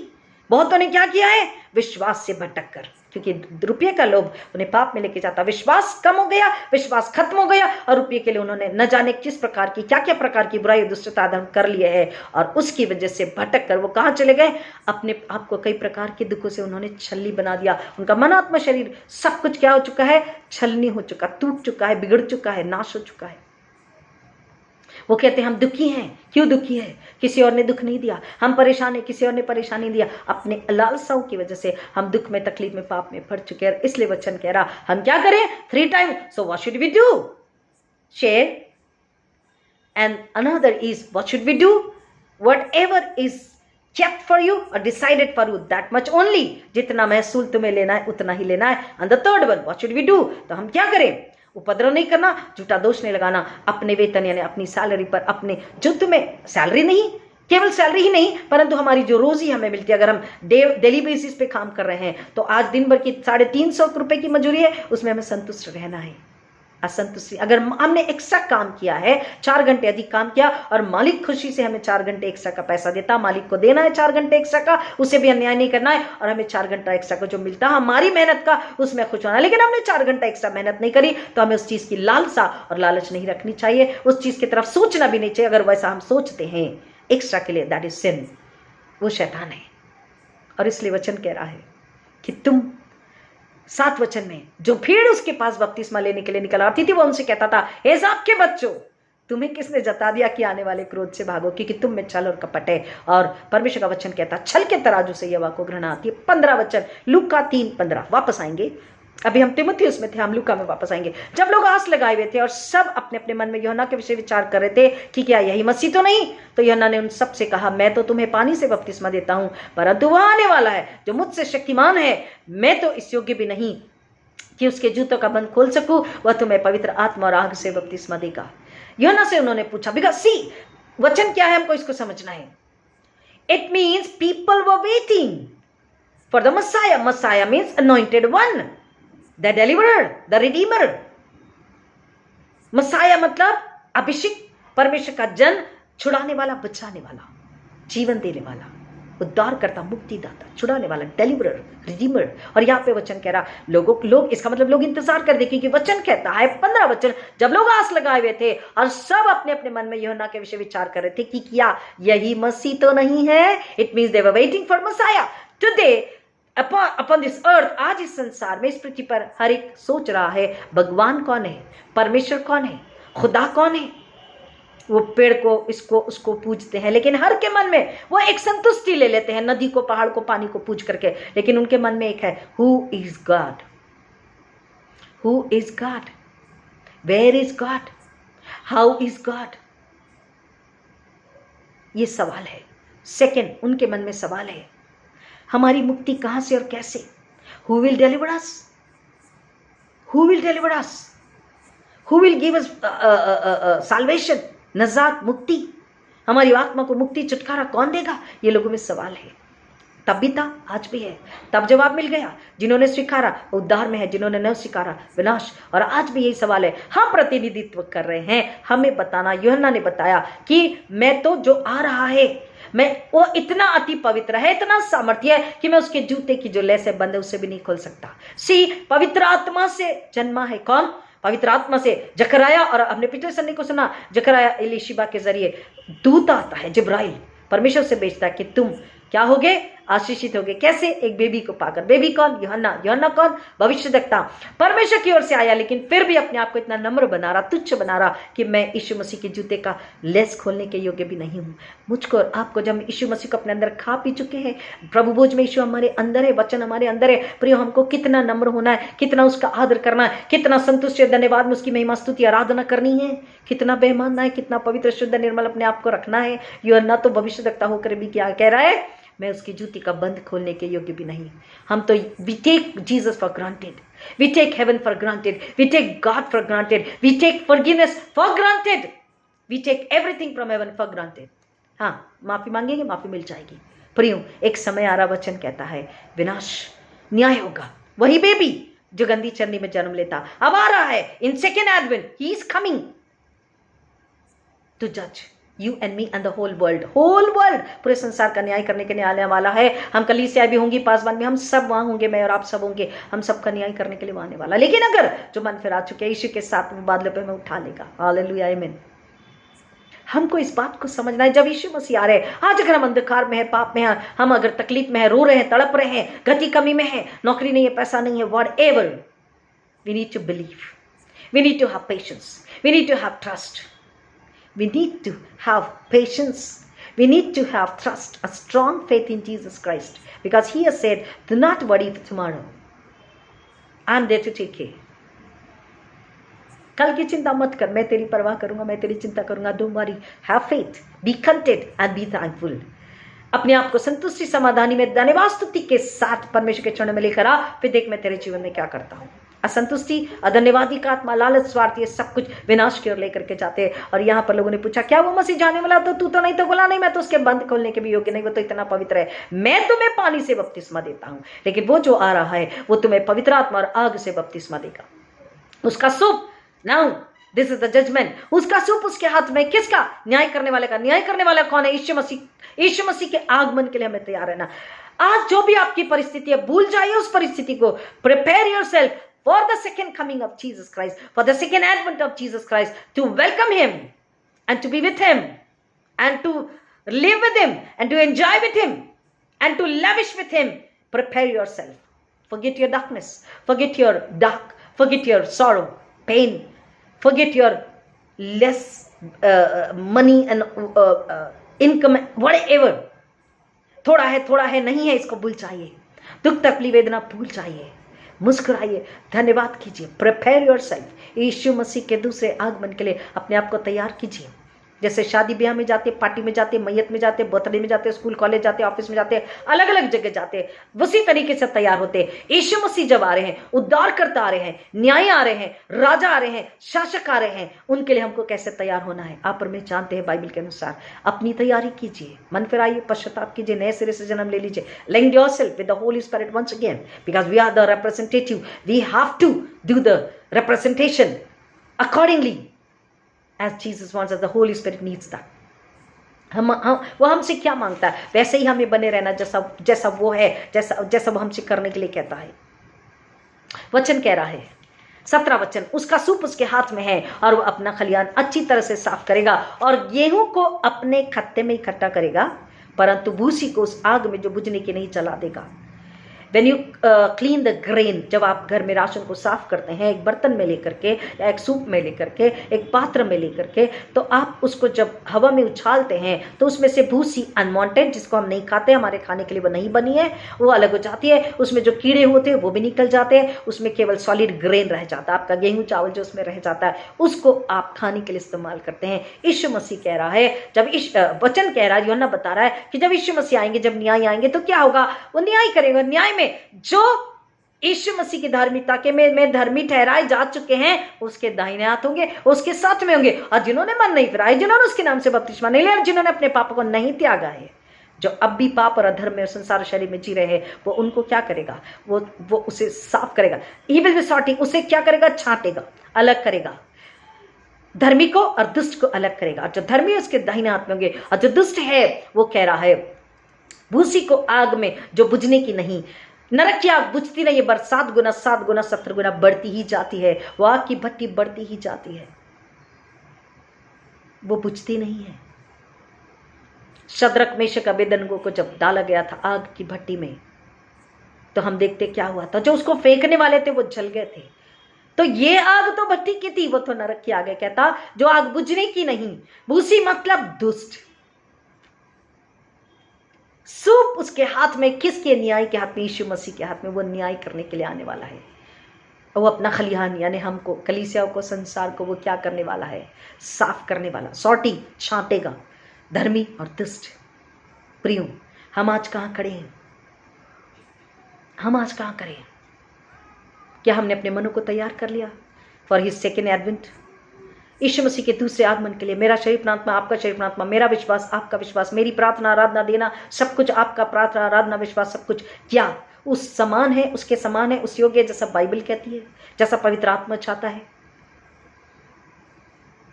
बहुतों ने क्या किया है? विश्वास से भटक कर। क्योंकि रुपये का लोभ उन्हें पाप में लेके जाता। विश्वास कम हो गया, विश्वास खत्म हो गया, और रुपये के लिए उन्होंने न जाने किस प्रकार की, क्या क्या प्रकार की बुराई, दुष्टता, धर्म कर लिए है, और उसकी वजह से भटक कर वो कहाँ चले गए? अपने आप को कई प्रकार के दुखों से उन्होंने छलनी बना दिया। उनका मन, आत्मा, शरीर सब कुछ क्या हो चुका है? छलनी हो चुका, टूट चुका है, बिगड़ चुका है, नाश हो चुका है। वो कहते हैं हम दुखी हैं। क्यों दुखी है? किसी और ने दुख नहीं दिया। हम परेशान हैं, किसी और ने परेशानी दिया। अपने लालसाओं की वजह से हम दुख में, तकलीफ में, पाप में पड़ चुके हैं। इसलिए वचन कह रहा, हम क्या करें? 3 time. So what should we do? Share. And another is what should we do? Whatever is kept for you or decided for you, that much only। जितना महसूल तुम्हें लेना है उतना ही लेना है। and the third one, what should we do? तो हम क्या करें? उपद्रव नहीं करना, झूठा दोष नहीं लगाना, अपने वेतन यानी अपनी सैलरी पर, अपने जो तुम्हें सैलरी नहीं, केवल सैलरी ही नहीं, परंतु हमारी जो रोजी हमें मिलती है, अगर हम डेली बेसिस पे काम कर रहे हैं तो आज दिन भर की 350 रुपए की मजूरी है, उसमें हमें संतुष्ट रहना है। असंतुष्टि, अगर हमने एक्स्ट्रा काम किया है, 4 घंटे अधिक काम किया, और मालिक खुशी से हमें 4 घंटे एक्स्ट्रा का पैसा देता, मालिक को देना है 4 घंटे एक्स्ट्रा का, उसे भी अन्याय नहीं करना है, और हमें 4 घंटा एक्स्ट्रा का जो मिलता है हमारी मेहनत का, उसमें खुश होना है। लेकिन हमने 4 घंटा एक्स्ट्रा मेहनत नहीं करी तो हमें उस चीज की लालसा और लालच नहीं रखनी चाहिए, उस चीज की तरफ सोचना भी नहीं चाहिए। अगर वैसा हम सोचते हैं एक्स्ट्रा के लिए, दैट इज सिन, वो शैतान है। और इसलिए वचन कह रहा है कि तुम 7 वचन में, जो भीड़ उसके पास बपतिस्मा लेने के लिए निकल आती थी, वो उनसे कहता था, हे साहब के बच्चों, तुम्हें किसने जता दिया कि आने वाले क्रोध से भागो, क्योंकि तुम में छल और कपट है। और परमेश्वर का वचन कहता, छल के तराजू से यहोवा को घृणा आती है। 15 वचन, लूका 3:15। वापस आएंगे, अभी हम तिमुथियुस में थे, हम लूका में वापस आएंगे। जब लोग आस लगाए हुए थे और सब अपने अपने मन में यूहन्ना के विषय विचार कर रहे थे कि क्या यही मसीह तो नहीं, तो यूहन्ना ने उन सब से कहा, मैं तो तुम्हें पानी से बपतिस्मा देता हूं, परंतु वह आने वाला है जो मुझसे शक्तिमान है, मैं तो इस योग्य भी नहीं कि उसके जूतों का बंद खोल सकूं, वह तुम्हें पवित्र आत्मा और आग से बपतिस्मा देगा। यूहन्ना से उन्होंने पूछा, बिकॉज़ सी, वचन क्या है हमको इसको समझना है। It means people were waiting for the Messiah. Messiah means anointed one, the deliverer, the redeemer. Messiah मतलब अभिषेक, परमेश्वर का जन, छुड़ाने वाला, बचाने वाला, जीवन देने वाला, उद्धार करता, मुक्तिदाता, छुड़ाने वाला, डिलीवरर, रिडीमर। और यहाँ पे वचन कह रहा, लोग इसका मतलब लोग इंतजार कर दे, क्योंकि वचन कहता है 15 वचन, जब लोग आस लगाए हुए थे और सब अपने अपने मन में यूहन्ना के विषय विचार कर रहे थे कि क्या यही मसीह तो नहीं है। It means they were waiting for Messiah. Today upon this earth, आज इस संसार में, इस पृथ्वी पर हर एक सोच रहा है भगवान कौन है, परमेश्वर कौन है, खुदा कौन है। वो पेड़ को, इसको, उसको पूजते हैं, लेकिन हर के मन में वो एक संतुष्टि ले लेते हैं, नदी को, पहाड़ को, पानी को पूज करके, लेकिन उनके मन में एक है, who is God, who is God, where is God, how is God. ये सवाल है। सेकंड, उनके मन में सवाल है, हमारी मुक्ति कहां से और कैसे। Who will deliver us, who will deliver us, who will give us salvation, नजात, मुक्ति, हमारी आत्मा को मुक्ति, छुटकारा कौन देगा। ये लोगों में सवाल है। तब भी था, आज भी है। तब जवाब मिल गया, जिन्होंने स्वीकारा उद्धार में है, जिन्होंने न स्वीकारा विनाश। और आज भी यही सवाल है। हम प्रतिनिधित्व कर रहे हैं, हमें बताना। यूहन्ना ने बताया कि मैं तो जो आ रहा है, मैं वो इतना अति पवित्र है, इतना सामर्थ्य है कि मैं उसके जूते की जो लेस है बंद है उसे भी नहीं खोल सकता। सी, पवित्र आत्मा से जन्मा है। कौन? पवित्र आत्मा से। जकराया, और हमने पिछले संडे को सुना, जकराया एलीशिबा के जरिए दूत आता है, जिब्राइल, परमेश्वर से भेजता है कि तुम क्या होगे, आशीषित होगे। कैसे? एक बेबी को पाकर। बेबी कौन? यूहन्ना। यूहन्ना कौन? भविष्यद्वक्ता। परमेश्वर की ओर से आया, लेकिन फिर भी अपने आप को इतना नम्र बना रहा, तुच्छ बना रहा कि मैं यीशु मसीह के जूते का लेस खोलने के योग्य भी नहीं हूँ। मुझको और आपको, जब यीशु मसीह को अपने अंदर खा पी चुके हैं, प्रभु भोज में यीशु हमारे अंदर है, वचन हमारे अंदर है, प्रियो हमको कितना नम्र होना है, कितना उसका आदर करना है, कितना संतुष्ट धन्यवाद में उसकी महिमा स्तुति आराधना करनी है, कितना बेमानना है, कितना पवित्र शुद्ध निर्मल अपने आप को रखना है। यूहन्ना तो भविष्यद्वक्ता होकर भी क्या कह रहा है? मैं उसकी जूती का बंद खोलने के योग्य भी नहीं। हम तो we take Jesus for granted, we take heaven for granted, we take God for granted, we take forgiveness for granted, we take everything from heaven for granted. हाँ, माफी मांगेंगे, माफी मिल जाएगी। प्रियो, एक समय आ रहा, वचन कहता है विनाश, न्याय होगा। वही बेबी जो गंदी चरनी में जन्म लेता अब आ रहा है। In second advent he is coming to जज you and me and the whole world, पूरे संसार का न्याय करने के लिए आने वाला है। हम कलीसिया भी होंगी, पासवान भी, हम सब वहां होंगे, मैं और आप सब होंगे, हम सबका न्याय करने के लिए आने वाला। लेकिन अगर जो मन फिरा चुके यीशु के साथ में बादलों पे में उठा लेगा। हालेलुया, आमीन। हमको इस बात को समझना है, जब यीशु मसीह आ रहे हैं, आज अगर हम अंधकार में है, पाप में है, हम अगर तकलीफ में है, रो रहे हैं, तड़प रहे हैं, गति कमी में है, नौकरी नहीं है, पैसा नहीं है, whatever, we need to believe, we need to have patience, we need to have trust. We need to have patience. We need to have trust, a strong faith in Jesus Christ. Because he has said, do not worry for tomorrow. I am there to take care. कल की चिंता मत कर, मैं तेरी परवाह करूंगा, मैं तेरी चिंता करूंगा। Don't worry. Have faith. Be content and be thankful. अपने आप को संतुष्टि समाधानी में धन्यवाद स्तुति के साथ परमेश्वर के चरणों में लेकर आ, फिर देख मैं तेरे जीवन में क्या करता हूँ। असंतुष्टि, अधन्यवादी का आत्मा, लालच, स्वार्थ, ये सब कुछ विनाश की ओर लेकर के जाते हैं। और यहाँ पर लोगों ने पूछा, क्या वो मसीह जाने वाला? तो तू तो नहीं, तो बोला नहीं, मैं तो उसके बंद खोलने के भी योग्य नहीं, वो तो इतना पवित्र है। मैं तुम्हें पानी से बपतिस्मा देता हूँ, लेकिन वो जो आ रहा है वो तुम्हें पवित्र आत्मा और आग से बपतिस्मा देगा। उसका सूप, now this is the judgement, उसका सूप उसके हाथ में। किसका? न्याय करने वाले का। न्याय करने वाला कौन है? यीशु मसीह। यीशु मसीह के आगमन के लिए हमें तैयार रहना। आज जो भी आपकी परिस्थिति है, भूल जाइए उस परिस्थिति को। Prepare yourself for the second coming of Jesus Christ, for the second advent of Jesus Christ, to welcome him and to be with him and to live with him and to enjoy with him and to lavish with him. Prepare yourself. Forget your darkness, forget your dark, forget your sorrow, pain, forget your less money and income, whatever. थोड़ा है, नहीं है, इसको भूल जाइए। दुख तकलीफ वेदना भूल जाइए, मुस्कुराइए, धन्यवाद कीजिए। Prepare yourself. यीशु मसीह के दूसरे आगमन के लिए अपने आप को तैयार कीजिए। जैसे शादी ब्याह में जाते, पार्टी में जाते, मैयत में जाते, बर्थडे में जाते, स्कूल कॉलेज जाते, ऑफिस में जाते, अलग अलग जगह जाते, उसी तरीके से तैयार होते। यीशु मसीह जब आ रहे हैं, उद्धार करता आ रहे हैं, न्याय आ रहे हैं, राजा आ रहे हैं, शासक आ रहे हैं, उनके लिए हमको कैसे तैयार होना है आप और मैं जानते हैं। बाइबल के अनुसार अपनी तैयारी कीजिए, मन फिराइए, पश्चाताप कीजिए, नए सिरे से जन्म ले लीजिए। Link yourself with the Holi spirit once again, because we are the representative, we have to do the representation accordingly as Jesus wants, as the Holy Spirit needs that. वो हमसे क्या मांगता है वैसे ही हमें बने रहना, जैसा वो है, जैसा वो हमसे करने के लिए कहता है। वचन कह रहा है 17 वचन, उसका सूप उसके हाथ में है और वो अपना खलियान अच्छी तरह से साफ करेगा और गेहूं को अपने खत्ते में इकट्ठा करेगा, परंतु भूसी को उस आग में जो बुझने की नहीं जला देगा। When you clean the grain, जब आप घर में राशन को साफ करते हैं, एक बर्तन में लेकर के या एक सूप में लेकर के, एक पात्र में लेकर के, तो आप उसको जब हवा में उछालते हैं तो उसमें से भूसी अनवांटेड, जिसको हम नहीं खाते, हमारे खाने के लिए वो नहीं बनी है, वो अलग हो जाती है। उसमें जो कीड़े होते हैं वो भी निकल जाते हैं, उसमें केवल सॉलिड ग्रेन रह जाता है, आपका गेहूं चावल जो उसमें रह जाता है, उसको आप खाने के लिए इस्तेमाल करते हैं। यीशु मसीह कह रहा है, जब वचन कह रहा है, यूहन्ना बता रहा है कि जब यीशु मसीह आएंगे, जब न्याय आएंगे तो क्या होगा? वो न्याय करेगा। न्याय जो यीशु मसीह की धार्मिकता के में धर्मी ठहराए जा चुके हैं, उसके दाहिने हाथ होंगे, उसके साथ में होंगे। और जिन्होंने मन नहीं फिराया, जिन्होंने उसके नाम से बपतिस्मा नहीं लिया, जिन्होंने अपने पापों को नहीं त्यागा है, जो अब भी पाप और अधर्म में संसार शरीर में जी रहे हैं, वो उनको क्या करेगा? वो उसे साफ करेगा। ही विल बी सॉर्टिंग, उसे क्या करेगा? छांटेगा, अलग करेगा। धर्मी को और दुष्ट को अलग करेगा। जो धर्मी है उसके दाहिने हाथ में होंगे, और जो दुष्ट है वो कह रहा है भूसी को आग में जो बुझने की नहीं, नरक की आग बुझती नहीं है, बर 7 गुना 70 गुना बढ़ती ही जाती है। वो आग की भट्टी बढ़ती ही जाती है, वो बुझती नहीं है। शद्रक मेशक अबेदनगो को जब डाला गया था आग की भट्टी में, तो हम देखते क्या हुआ था, जो उसको फेंकने वाले थे वो जल गए थे। तो ये आग तो भट्टी की थी, वो तो नरक की आग है। कहता जो आग बुझने की नहीं, भूसी मतलब दुष्ट। सूप उसके हाथ में, किसके? न्याय के हाथ में, यीशु मसीह के हाथ में। वो न्याय करने के लिए आने वाला है। वो अपना खलिहान यानी हमको, कलीसियाओं को, संसार को वो क्या करने वाला है? साफ करने वाला, सॉर्टिंग, छांटेगा धर्मी और दुष्ट। प्रियो, हम आज कहां खड़े हैं? हम आज कहां खड़े हैं? क्या हमने अपने मनों को तैयार कर लिया फॉर हिज सेकेंड एडवेंट? यीशु मसीह के दूसरे आगमन के लिए। मेरा शरीर प्रार्थना, आपका शरीर प्रार्थना, मेरा विश्वास, आपका विश्वास, मेरी प्रार्थना आराधना देना, सब कुछ आपका प्रार्थना आराधना विश्वास, सब कुछ क्या उस समान है, उसके समान है, उस योग्य जैसा बाइबल कहती है, जैसा पवित्र आत्मा चाहता है?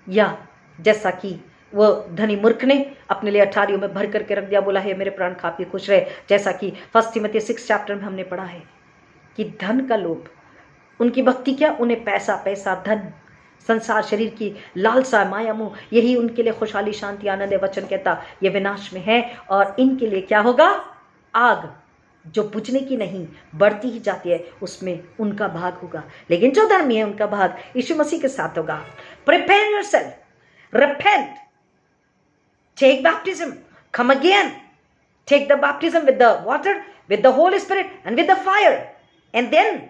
या जैसा कि वो धनी मूर्ख ने अपने लिए अठारियों में भर करके रख दिया, बोला है मेरे प्राण खा पी खुश रहे, जैसा कि 1 तिमोथी 6 चैप्टर में हमने पढ़ा है कि धन का लोभ, उनकी भक्ति क्या? उन्हें पैसा, पैसा, धन, संसार, शरीर की लालसा, माया मोह, यही उनके लिए खुशहाली, शांति, आनंद है। वचन कहता ये विनाश में है और इनके लिए क्या होगा? आग जो बुझने की नहीं, बढ़ती ही जाती है, उसमें उनका भाग होगा। लेकिन जो धर्मी है उनका भाग यीशु मसीह के साथ होगा। Prepare yourself, repent, take baptism, come again, take the baptism with the water, with the Holy Spirit and with the fire, and then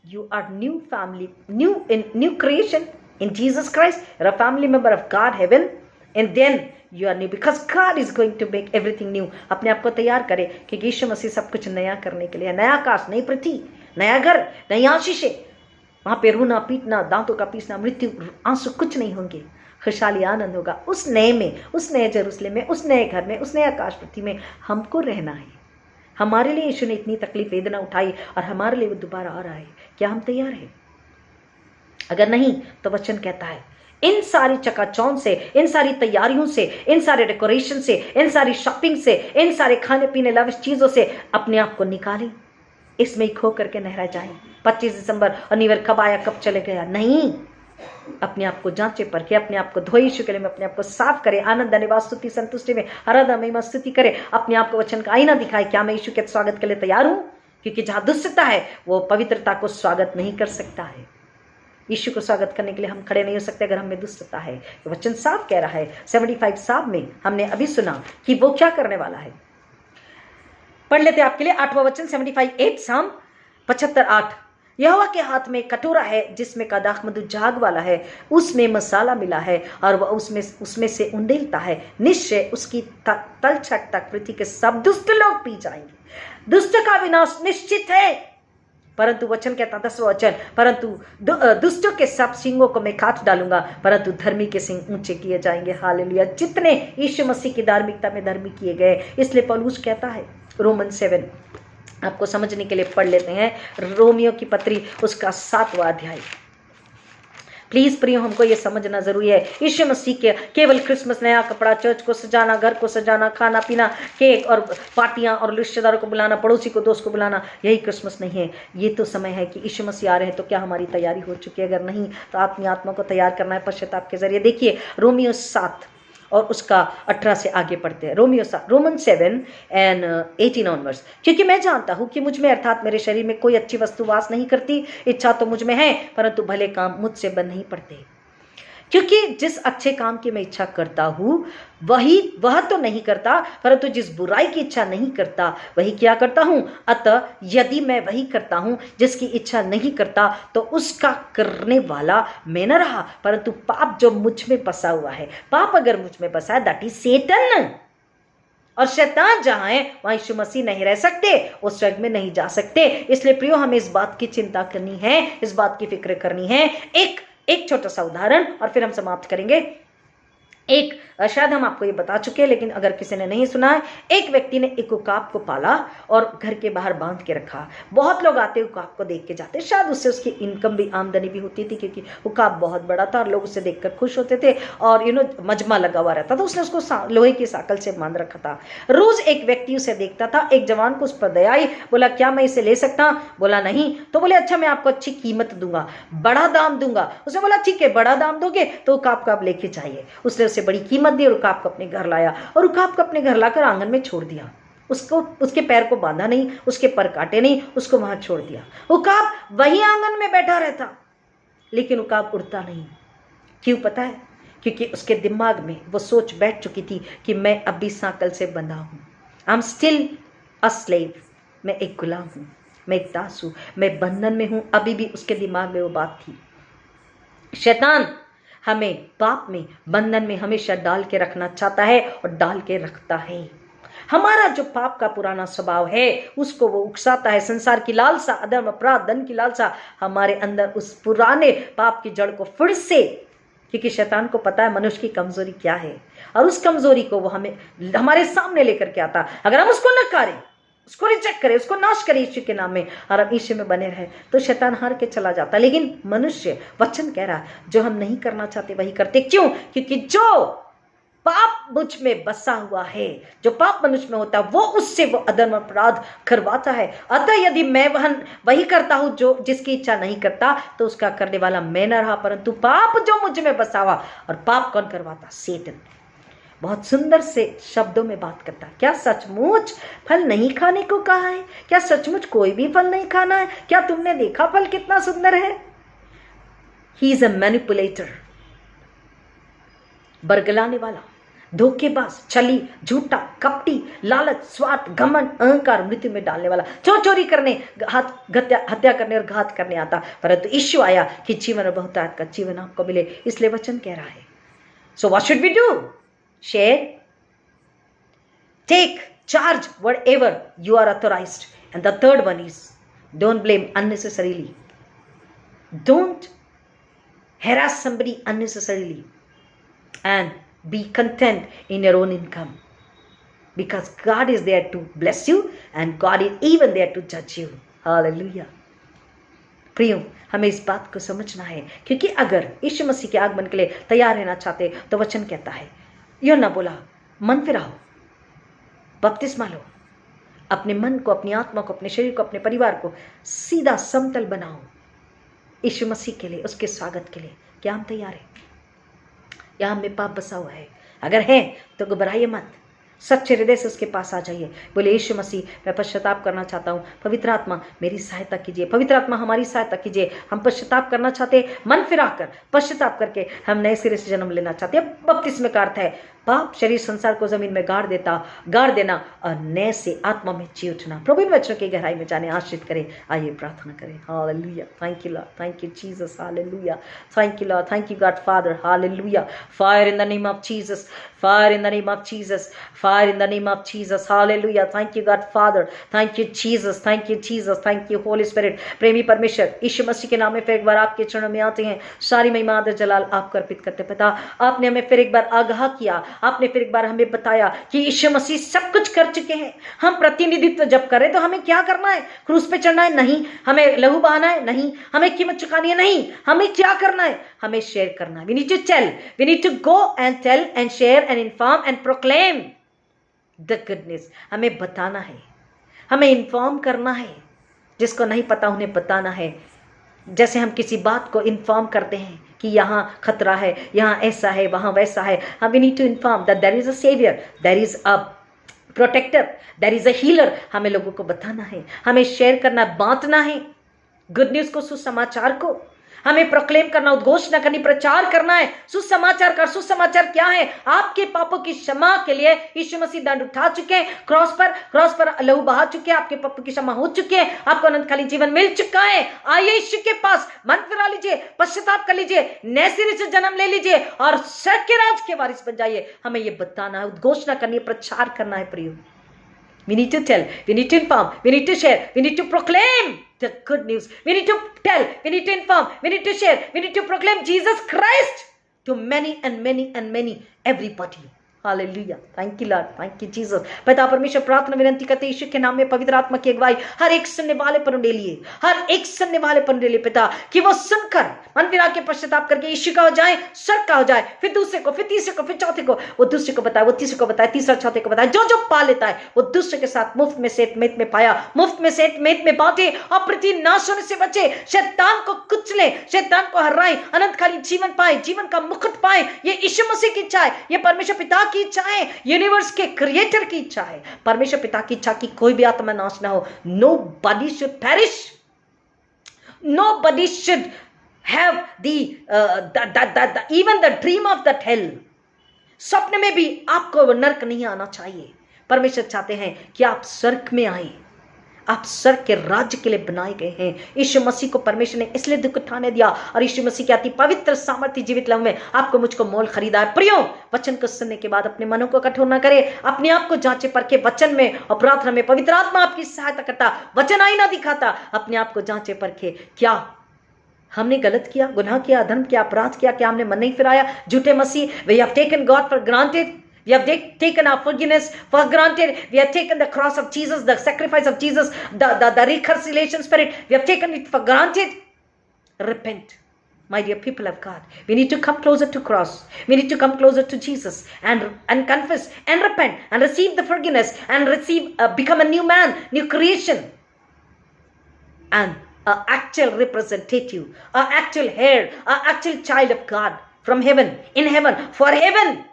you are new family, new creation in Jesus Christ. You're a family member of God, heaven, and then you are new because God is going to make everything new. अपने आप को तैयार करें क्योंकि यीशु मसीह सब कुछ नया करने के लिए। नया आकाश, नई पृथ्वी, नया घर, नई आशीषें, वहां पे रोना पीटना, दांतों का पीसना, मृत्यु, आंसू कुछ नहीं होंगे। खुशहाली, आनंद होगा उस नए में, उस नए जेरूसलेम में, उस नए घर में, उस नए आकाश पृथ्वी में हमको रहना है। हमारे लिए यीशु ने इतनी तकलीफ वेदना उठाई और हमारे लिए वो दोबारा आ रहा है। क्या हम तैयार हैं? अगर नहीं तो वचन कहता है इन सारी चकाचौंध से, इन सारी तैयारियों से, इन सारे डेकोरेशन से, इन सारी शॉपिंग से, इन सारे खाने पीने लविश चीजों से अपने आप को निकालें, इसमें ही खो करके नहरा जाएं। 25 दिसंबर और न्यू ईयर कब आया, कब चले गया, नहीं। अपने आप को जांचे, परखे, अपने आप को धोए, यीशु के लिए में अपने आप को साफ करे, आनंद, धन्यवाद, स्तुति, संतुष्टि में आराधना, महिमा, स्तुति करे, अपने आप को वचन का आईना दिखाए। क्या मैं यीशु के स्वागत के लिए तैयार हूं? क्योंकि जहां दुष्टता है वो पवित्रता को स्वागत नहीं कर सकता है। यीशु को स्वागत करने के लिए हम खड़े नहीं हो सकते अगर हमें दुष्टता है। तो वचन साफ कह रहा है 75 साहब में हमने अभी सुना कि वो क्या करने वाला है। पढ़ लेते आपके लिए 8वां वचन, 75:8 साम 75:8। यहोवा के हाथ में कटोरा है जिसमें का दाख मधु झाग वाला है, उसमें मसाला मिला है और वह उसमें से उंडेलता है। निश्चय उसकी तलछट तक पृथ्वी के सब दुष्ट लोग पी जाएंगे। दुष्ट का विनाश निश्चित है, परंतु वचन कहता 10वां वचन, परंतु दुष्टों के सब सिंगों को मैं काट डालूंगा, परंतु धर्मी के सिंग ऊंचे किए जाएंगे। हालेलुया। जितने यीशु मसीह की धार्मिकता में धर्मी किए गए, इसलिए पौलुस कहता है रोमन 7, आपको समझने के लिए पढ़ लेते हैं रोमियो की पत्री उसका 7वां अध्याय। प्लीज प्रियो, हमको ये समझना जरूरी है। यीशु मसीह के केवल क्रिसमस, नया कपड़ा, चर्च को सजाना, घर को सजाना, खाना पीना, केक और पार्टियां और रिश्तेदारों को बुलाना, पड़ोसी को, दोस्त को बुलाना, यही क्रिसमस नहीं है। ये तो समय है कि यीशु मसीह आ रहे हैं। तो क्या हमारी तैयारी हो चुकी है? अगर नहीं तो अपनी आत्मा को तैयार करना है पश्चाताप के जरिए। देखिए रोमियो 7 और उसका 18 से आगे पढ़ते हैं। Roman 7 and 18 onwards. क्योंकि मैं जानता हूं कि मुझ में अर्थात मेरे शरीर में कोई अच्छी वस्तु वास नहीं करती। इच्छा तो मुझ में है, परंतु भले काम मुझसे बन नहीं पड़ते। क्योंकि जिस अच्छे काम की मैं इच्छा करता हूं वह तो नहीं करता, परंतु जिस बुराई की इच्छा नहीं करता वही क्या करता हूं। अतः यदि मैं वही करता हूं जिसकी इच्छा नहीं करता, तो उसका करने वाला मैं न रहा, परंतु पाप जो मुझ में बसा हुआ है। पाप अगर मुझ में बसा है, दैट इज सेटन। और शैतान जहां है वहां यीशु मसीह नहीं रह सकते, वो स्वर्ग में नहीं जा सकते। इसलिए प्रियो, हमें इस बात की चिंता करनी है, इस बात की फिक्र करनी है। एक छोटा सा उदाहरण और फिर हम समाप्त करेंगे। शायद हम आपको ये बता चुके हैं, लेकिन अगर किसी ने नहीं सुना है, एक व्यक्ति ने एक उकाब को पाला और घर के बाहर बांध के रखा। बहुत लोग आते उकाब को देख के जाते, शायद उससे उसकी इनकम भी, आमदनी भी होती थी, क्योंकि उकाब बहुत बड़ा था और लोग उसे देखकर खुश होते थे और मजमा लगा हुआ रहता था। उसने उसको लोहे की साकल से बांध रखा था। रोज एक व्यक्ति उसे देखता था। एक जवान को उस पर दया आई, बोला क्या मैं इसे ले सकता? बोला नहीं। तो बोले अच्छा, मैं आपको अच्छी कीमत दूंगा, बड़ा दाम दूंगा। उसने बोला ठीक है, बड़ा दाम दोगे तो उकाब को आप लेके जाइए। उसने उसे से बड़ी कीमत दी और उकाब को अपने घर लाया और उकाब को अपने घर लाकर आंगन में छोड़ दिया। उसको उसके पैर को बांधा नहीं, उसके पर काटे नहीं, उसको वहां छोड़ दिया। उकाब वही आंगन में बैठा रहता, लेकिन उकाब उड़ता नहीं। क्यों पता है? क्योंकि उसके दिमाग में वो सोच बैठ चुकी थी कि मैं अब भी सांकल से बंधा हूं। I am still a slave, मैं एक गुलाम हूं, मैं एक दास हूं, मैं बंधन में हूं। अभी भी उसके दिमाग में वो बात थी। शैतान हमें पाप में, बंधन में हमेशा डाल के रखना चाहता है और डाल के रखता है। हमारा जो पाप का पुराना स्वभाव है उसको वो उकसाता है। संसार की लालसा, अधर्म, अपराध, धन की लालसा हमारे अंदर उस पुराने पाप की जड़ को फिर से, क्योंकि शैतान को पता है मनुष्य की कमजोरी क्या है और उस कमजोरी को वो हमें हमारे सामने लेकर के आता। अगर हम उसको नकारें, उसको रिजेक्ट करें, उसको नाश करें यीशु के नाम में और हम यीशु में बने रहे, तो शैतान हार के चला जाता। लेकिन मनुष्य, वचन कह रहा है, जो हम नहीं करना चाहते वही करते। क्यों? क्योंकि जो पाप मुझ में बसा हुआ है, जो पाप मनुष्य में होता है, वो उससे वो अधर्म अपराध करवाता है। अतः यदि मैं वही करता हूं जो जिसकी इच्छा नहीं करता, तो उसका करने वाला मैं न रहा, परंतु पाप जो मुझ में बसा हुआ। और पाप कौन करवाता? सेतन। बहुत सुंदर से शब्दों में बात करता है। क्या सचमुच फल नहीं खाने को कहा है? क्या सचमुच कोई भी फल नहीं खाना है? क्या तुमने देखा फल कितना सुंदर है? ही इज अ मैनिपुलेटर, बरगलाने वाला, धोखेबाज, छली, झूठा, कपटी, लालच, स्वार्थ, घमंड, अहंकार, मृत्यु में डालने वाला, चोरी करने, हत्या करने और घात करने आता। परंतु यीशु आया कि जीवन और बहुतायत का जीवन आपको मिले। इसलिए वचन कह रहा है, so what should we do? Share, take charge whatever you are authorized. And the third one is, don't blame unnecessarily. Don't harass somebody unnecessarily. And be content in your own income, because God is there to bless you and God is even there to judge you. Hallelujah. प्रियो, हमें इस बात को समझना है, क्योंकि अगर यीशु मसीह के आगमन के लिए तैयार रहना चाहते तो वचन कहता है, यूहन्ना बोला, मन फिराओ, बपतिस्मा लो, अपने मन को, अपनी आत्मा को, अपने शरीर को, अपने परिवार को सीधा समतल बनाओ यीशु मसीह के लिए, उसके स्वागत के लिए। क्या हम तैयार हैं? या हम में पाप बसा हुआ है? अगर है तो घबराइए मत, सच्चे हृदय से उसके पास आ जाइए। बोले, यीशु मसीह, मैं पश्चाताप करना चाहता हूँ, पवित्र आत्मा मेरी सहायता कीजिए, पवित्र आत्मा हमारी सहायता कीजिए। हम पश्चाताप करना चाहते हैं, मन फिराकर पश्चाताप करके हम नए सिरे से जन्म लेना चाहते हैं। बपतिस्मे का अर्थ है पाप शरीर संसार को जमीन में गाड़ देना और नए से आत्मा में जी उठना। प्रभु इन वचनों की गहराई में जाने आश्रित करें। आइए प्रार्थना करें। Hallelujah, thank you Lord, thank you Jesus, hallelujah, thank you Lord, thank you God father, hallelujah. Fire in the name of Jesus, fire in the name of Jesus, fire in the name of Jesus, hallelujah. Thank you God Father, thank you Jesus, thank you Jesus, thank you Holi spirit. प्रेमी परमेश्वर, यीशु मसीह के नाम में फिर एक बार आपके चरणों में आते हैं, सारी महिमा आदर जलाल आपको अर्पित करते। पिता, आपने हमें फिर एक बार आगाह किया, आपने फिर एक बार हमें बताया कि यीशु मसीह सब कुछ कर चुके हैं। हम प्रतिनिधित्व जब करें तो हमें क्या करना है? क्रूस पे चढ़ना है? नहीं। हमें लहू बहाना है? नहीं। हमें कीमत चुकानी है? नहीं। हमें क्या करना है? हमें शेयर करना है। We need to tell, we need to go and tell and share and inform and proclaim the goodness. हमें बताना है, हमें इन्फॉर्म करना है। जिसको नहीं पता उन्हें बताना है। जैसे हम किसी बात को इन्फॉर्म करते हैं कि यहाँ खतरा है, यहाँ ऐसा है, वहाँ वैसा है, हम we need to inform that there is a saviour, there is a protector, there is a healer. हमें लोगों को बताना है, हमें शेयर करना, बांटना है गुड न्यूज को, सुसमाचार को। हमें प्रोक्लेम करना, उद्घोषणा करनी, प्रचार करना है सुसमाचार का। सुसमाचार क्या है? आपके पापों की क्षमा के लिए यीशु मसीह दंड उठा चुके हैं, क्रॉस पर लहू बहा चुके हैं, आपके पापों की क्षमा हो चुके हैं, आपको अनंतकालीन जीवन मिल चुका है। आइए यीशु के पास, मन फिरा लीजिए, पश्चाताप कर लीजिए, नए सिरे से जन्म ले लीजिए और स्वर्ग के राज के वारिस बन जाइए। हमें ये बताना है, उद्घोषणा करनी है, प्रचार करना है। प्रियो, we need to tell, we need to inform, we need to share, we need to proclaim the good news. We need to tell, we need to inform, we need to share, we need to proclaim Jesus Christ to many and many and many, everybody. Hallelujah, thank you Lord, thank you Jesus. पिता परमेश्वर, प्रार्थना विनती करते यीशु के नाम में पवित्र आत्मा की अगुवाई हर एक सुनने वाले पर उंडेलिए, हर एक सुनने वाले पर उंडेलिए पिता, कि वो सुनकर मन फिरा के पश्चाताप करके यीशु का हो जाए, सर का हो जाए, फिर दूसरे को, फिर तीसरे को, फिर चौथे को, वो दूसरे को बताए, वो तीसरे को बताए, तीसरा चौथे को बताए, जो जो पा लेता है वो दूसरे के साथ मुफ्त में सेठ मेत में पाया, मुफ्त में सेठ मेत में बांटे, और पृथ्वी नाश होने से बचे, शैतान को कुचले, शैतान को हराए, अनंतकालीन जीवन पाए, जीवन का मुकुट पाए। ये यीशु मसीह की इच्छा है, ये परमेश्वर पिता की इच्छा है, यूनिवर्स के क्रिएटर की इच्छा है, परमेश्वर पिता की इच्छा की कोई भी आत्मा नाश ना हो। Nobody should perish, nobody should have even the dream of that hell। स्वप्न में भी आपको वो नरक नहीं आना चाहिए। परमेश्वर चाहते हैं कि आप स्वर्ग में आए, आप स्वर्ग के राज्य के लिए बनाए गए हैं। यीशु मसीह को परमेश्वर ने इसलिए दुख उठाने दिया, और यीशु मसीह की अति पवित्र सामर्थ्य जीवित लहू में आपको मुझको मोल खरीदा है। प्रियो, वचन को सुनने के बाद अपने मनों को कठोर न करे, अपने आप को जांचे परखे, वचन में और प्रार्थना में पवित्र आत्मा आपकी सहायता करता, वचन आईना दिखाता। अपने आप को जांचे परखे, क्या हमने गलत किया, गुनाह किया, अधर्म किया, अपराध किया, क्या हमने मन नहीं फिराया, झूठे मसीह। We have taken God for granted, we have taken our forgiveness for granted, we have taken the cross of Jesus, the sacrifice of Jesus, the reconciliation spirit, we have taken it for granted. Repent, my dear people of God. We need to come closer to cross, we need to come closer to Jesus, and confess and repent and receive the forgiveness and become a new man, new creation, and an actual representative, an actual heir, an actual child of God from heaven, in heaven, for heaven.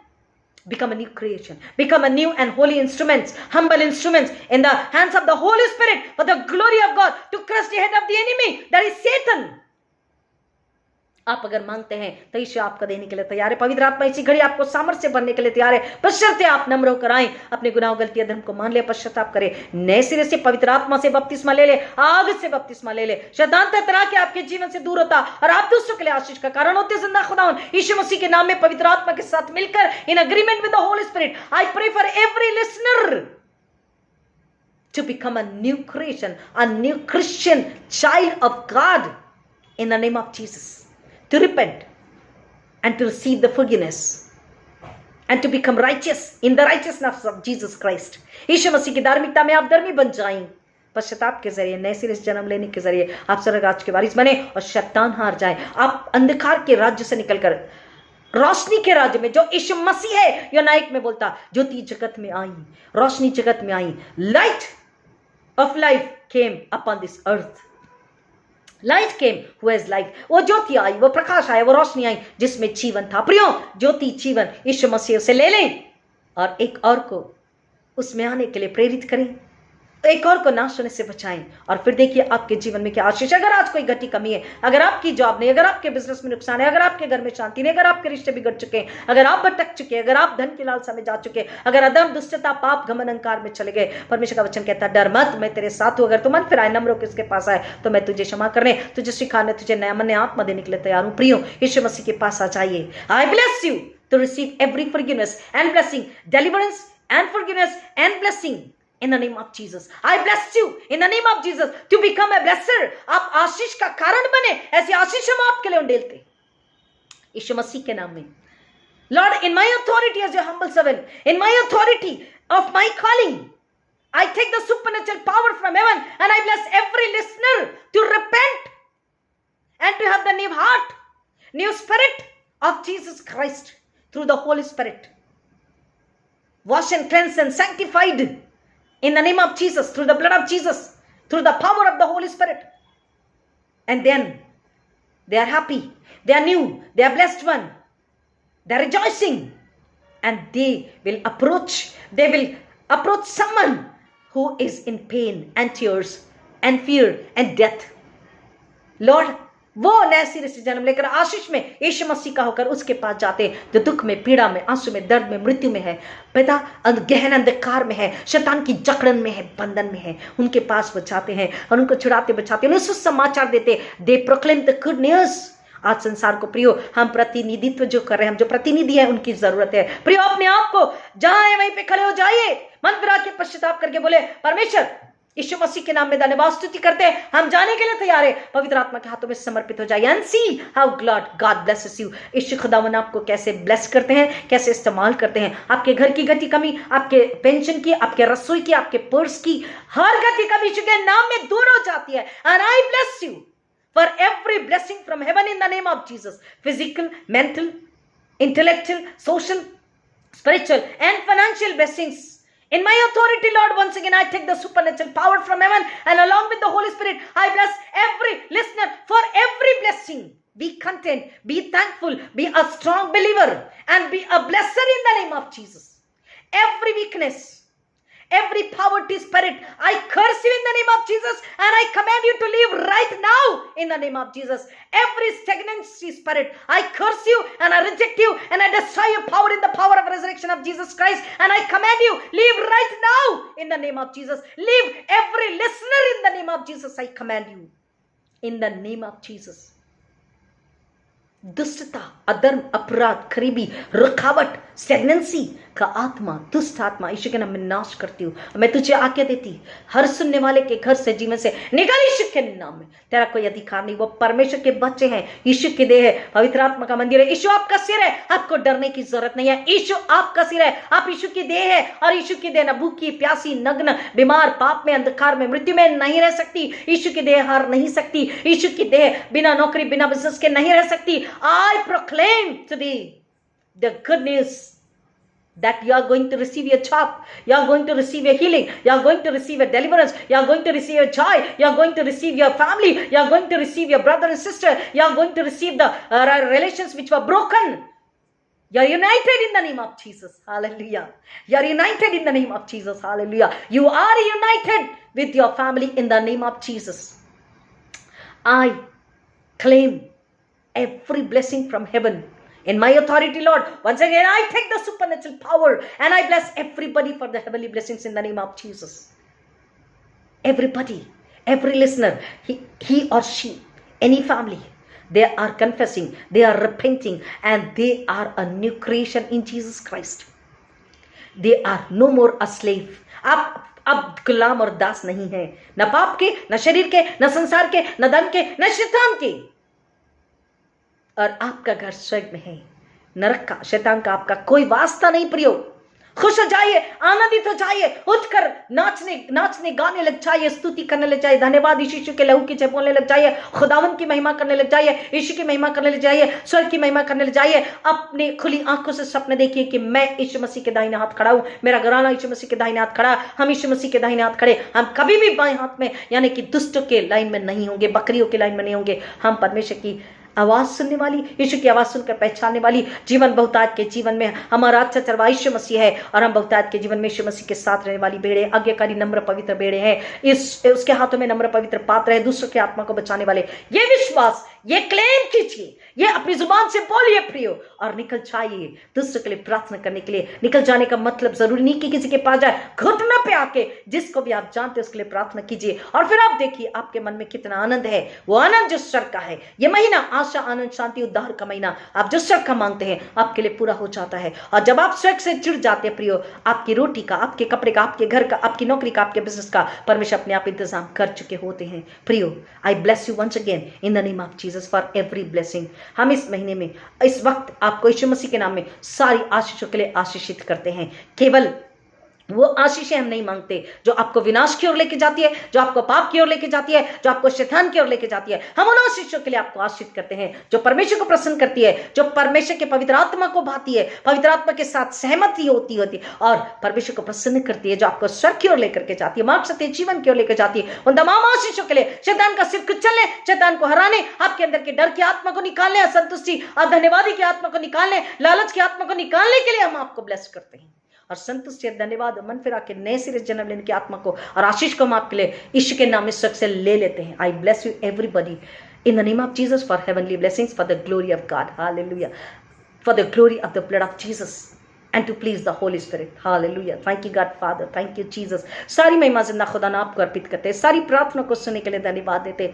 Become a new creation, become a new and holy instruments, humble instruments in the hands of the Holy Spirit for the glory of God, to crush the head of the enemy, that is Satan. आप अगर मांगते हैं तो ईश्वर आपको देने के लिए तैयार है। पवित्र आत्मा इसी घड़ी आपको सामर्थ्य से भरने के लिए तैयार है, बशर्ते आप नम्र होकर आएं, अपने गुनाह गलती अधर्म को मान ले, पश्चाताप करें, नए सिरे से पवित्र आत्मा से बपतिस्मा ले ले, आग से बपतिस्मा ले ले, शैतान तरह के आपके जीवन से दूर होता और आप दूसरों के लिए आशीष का कारण होते। जिंदा खुदावन यीशु मसीह के नाम में पवित्र आत्मा के साथ मिलकर in agreement with the Holi Spirit, I pray for every listener to become a new creation, a new Christian child of God in the name of Jesus, to repent and to receive the forgiveness and to become righteous in the righteousness of Jesus Christ. यीशु मसीह की धार्मिकता में आप धर्मी बन जाएं, पश्चाताप के जरिए, नए सिरे से जन्म लेने के जरिए आप स्वर्ग राज्य के वारिस बने और शैतान हार जाए। आप अंधकार के राज्य से निकलकर रोशनी के राज्य में, जो यीशु मसीह है, यूनाइट में बोलता, ज्योति जगत में आई, रोशनी जगत में आई, light of life came upon this earth. Light came, who has life. वो ज्योति आई, वो प्रकाश आया, वो रोशनी आई जिसमें जीवन था। प्रियो, ज्योति जीवन यीशु मसीह से ले लें और एक और को उसमें आने के लिए प्रेरित करें, एक और को नाश होने से बचाएं, और फिर देखिए आपके जीवन में क्या आशीष। अगर आज कोई घटी कमी है, अगर आपकी जॉब नहीं, अगर आपके बिजनेस में नुकसान है, अगर आपके घर में शांति नहीं, अगर आपके रिश्ते बिगड़ चुके हैं, अगर आप भटक चुके हैं, अगर आप धन की लालसा में जा चुके हैं, अगर अधर्म, दुष्टता, पाप, घमंड, अहंकार में चले गए, परमेश्वर का वचन कहता है, डर मत, मैं तेरे साथ हूं। अगर तू मन फिराए, नम्र होकर इसके पास आए, तो मैं तुझे क्षमा करने, तुझे सिखाने, तुझे नया मन, नया आत्मा देने के लिए तैयार हूं। प्रियो, यीशु मसीह के पास आ जाइए। I bless you to receive every forgiveness and blessing, deliverance and forgiveness and blessing in the name of Jesus. I bless you in the name of Jesus to become a blesser. आप आशीष का कारण बने, ऐसी आशीष हम आपके लिए उंडेलते यीशु मसीह के नाम में। Lord, in my authority as your humble servant, in my authority of my calling, I take the supernatural power from heaven and I bless every listener to repent and to have the new heart, new spirit of Jesus Christ through the Holy Spirit. Wash and cleanse and sanctified in the name of Jesus, through the blood of Jesus, through the power of the Holy Spirit. And then they are happy, they are new, they are blessed one, they are rejoicing, and they will approach someone who is in pain and tears and fear and death. Lord, वो नए सिरे से जन्म लेकर आशीष में यीशु मसीह का होकर उसके पास जाते जो दुख में, पीड़ा में, आंसू में, दर्द में, मृत्यु में है, पिता गहन अंधकार में है, शैतान की जकड़न में है, बंधन में है, उनके पास वो जाते हैं और उनको छुड़ाते बचाते, उन्हें सुसमाचार देते। दे प्रोक्लेम द गुड न्यूज। आज संसार को प्रियो, हम प्रतिनिधित्व जो कर रहे हैं, हम जो प्रतिनिधि है, उनकी जरूरत है। प्रियो, अपने आप को जहां है वहीं पे खड़े हो जाइए, मन फिरा के पश्चाताप करके बोले, परमेश्वर यीशु मसीह के नाम में धन्यवाद स्तुति करते हैं। हम जाने के लिए तैयार है, पवित्र आत्मा के हाथों में समर्पित हो जाइए and see how God blesses you. यीशु खुदावन आपको कैसे ब्लेस करते हैं, कैसे इस्तेमाल करते हैं। आपके घर की गति कमी, आपके पेंशन की, आपके रसोई की, आपके पर्स की, हर गति कमी यीशु के नाम में दूर हो जाती है। And I bless you for every blessing from heaven in the name of Jesus. Physical, mental, intellectual, social, spiritual and financial blessings. In my authority, Lord, once again I take the supernatural power from heaven and along with the Holy Spirit, I bless every listener for every blessing. Be content, be thankful, be a strong believer and be a blesser in the name of Jesus. Every weakness, every poverty spirit, I curse you in the name of Jesus and I command you to leave right now in the name of Jesus. Every stagnancy spirit, I curse you and I reject you and I destroy your power in the power of resurrection of Jesus Christ and I command you, leave right now in the name of Jesus. Leave every listener in the name of Jesus. I command you in the name of Jesus. दुष्टता, अधर्म, अपराध, खरीबी, रुकावट, स्टेगनेंसी का आत्मा, दुष्ट आत्मा यीशु के नाम में नाश करती हूँ। मैं तुझे आज्ञा देती, हर सुनने वाले के घर से, जीवन से निकल यीशु के नाम में। तेरा कोई अधिकार नहीं। वो परमेश्वर के बच्चे हैं, यीशु की देह है, पवित्र आत्मा का मंदिर है। यीशु आपका सिर है, आपको डरने की जरूरत नहीं है। यीशु आपका सिर है, आप यीशु की देह है और यीशु की देह न भूखी, प्यासी, नग्न, बीमार, पाप में, अंधकार में, मृत्यु में नहीं रह सकती। यीशु की देह हार नहीं सकती। यीशु की देह बिना नौकरी, बिना बिजनेस के नहीं रह सकती। I proclaim today the good news that you are going to receive your job, you are going to receive your healing, you are going to receive your deliverance, you are going to receive your joy, you are going to receive your family, you are going to receive your brother and sister, you are going to receive the relations which were broken. You are united in the name of Jesus. Hallelujah. You are united in the name of Jesus. Hallelujah. You are united with your family in the name of Jesus. I claim every blessing from heaven in my authority, Lord. Once again, I take the supernatural power and I bless everybody for the heavenly blessings in the name of Jesus. Everybody, every listener, he or she, any family, they are confessing, they are repenting, and they are a new creation in Jesus Christ. They are no more a slave. अब गुलाम और दास नहीं है, न पाप के, न शरीर के, न संसार के, न धन के, न शैतान के। और आपका घर स्वर्ग में है, नरक का, शैतान का आपका कोई वास्ता नहीं। प्रियो, खुश हो जाइए, आनंदित हो जाइए, उठकर नाचने गाने लग जाइए, स्तुति करने लग जाइए, धन्यवाद यीशु के लहू की जय बोलने लग जाइए, खुदावन की महिमा करने लग जाइए, यीशु की महिमा करने लग जाइए, स्वर्ग की महिमा करने लग जाइए। अपने खुली आंखों से सपने देखिए कि मैं यीशु मसीह के दाहिने हाथ खड़ा हूं, मेरा घराना यीशु मसीह के दाहिने हाथ खड़ा, हम यीशु मसीह के दाहिने हाथ खड़े। हम कभी भी बाएं हाथ में यानी कि दुष्टों के लाइन में नहीं होंगे, बकरियों के लाइन में नहीं होंगे। हम परमेश्वर की आवाज सुनने वाली, यीशु की आवाज सुनकर पहचानने वाली, जीवन बहुतायत के जीवन में हमारा अच्छा चरवा यीशु मसीह है और हम बहुतायत के जीवन में यीशु मसीह के साथ रहने वाली भेड़े, आज्ञाकारी, नम्र, पवित्र भेड़े हैं। उसके हाथों में नम्र, पवित्र पात्र है, दूसरों की आत्मा को बचाने वाले। ये विश्वास, ये क्लेम कीजिए, ये अपनी जुबान से बोलिए प्रियो, और निकल जाइए दूसरों के लिए प्रार्थना करने के लिए। निकल जाने का मतलब जरूरी नहीं कि किसी के पास जाए, घुटना पे आके जिसको भी आप जानते हैं उसके लिए प्रार्थना कीजिए और फिर आप देखिए आपके मन में कितना आनंद है। वो आनंद जो स्वर्ग का है। ये महीना आशा, आनंद, शांति, उद्धार का महीना, आप जो स्वर्ग का मांगते हैं आपके लिए पूरा हो जाता है। और जब आप स्वर्ग से जुड़ जाते हैं प्रियो, आपकी रोटी का, आपके कपड़े का, आपके घर का, आपकी नौकरी का, आपके बिजनेस का परमेश्वर अपने आप इंतजाम कर चुके होते हैं। प्रियो, I bless you once again in the name of Jesus for every blessing. हम इस महीने में, इस वक्त आपको यीशु मसीह के नाम में सारी आशीषों के लिए आशीषित करते हैं। केवल वो आशीषें हम नहीं मांगते जो आपको विनाश की ओर लेके जाती है, जो आपको पाप की ओर लेके जाती है, जो आपको शैतान की ओर लेके जाती है। हम उन आशीषों के लिए आपको आशीषित करते हैं जो परमेश्वर को प्रसन्न करती है, जो परमेश्वर के पवित्र आत्मा को भाती है, पवित्र आत्मा के साथ सहमति होती और परमेश्वर को प्रसन्न करती है, जो आपको स्वर्ग की ओर लेकर के जाती है, मार्ग सत्य जीवन की ओर लेकर जाती है। उन तमाम आशीषों के लिए शैतान का सिर कुचलने, शैतान को हराने, आपके अंदर के डर की आत्मा को निकालने, असंतुष्टि और धन्यवादी की आत्मा को निकालने, लालच की आत्मा को निकालने के लिए हम आपको ब्लेस करते हैं। और संतुष्टि, धन्यवाद, मन फिरा के नए सिरे जन्म लेने की आत्मा को और आशीष को हम आपके लिए यीशु के नाम में स्वर्ग से ले लेते हैं। आई bless you everybody in the name of Jesus for heavenly blessings, for the glory of God, hallelujah, for the glory of the blood of Jesus and to please the Holy Spirit. Hallelujah. Thank you God Father. Thank you Jesus. सारी महिमा जिंदा खुदा नाम को अर्पित करते हैं, सारी प्रार्थना को सुनने के लिए धन्यवाद देते।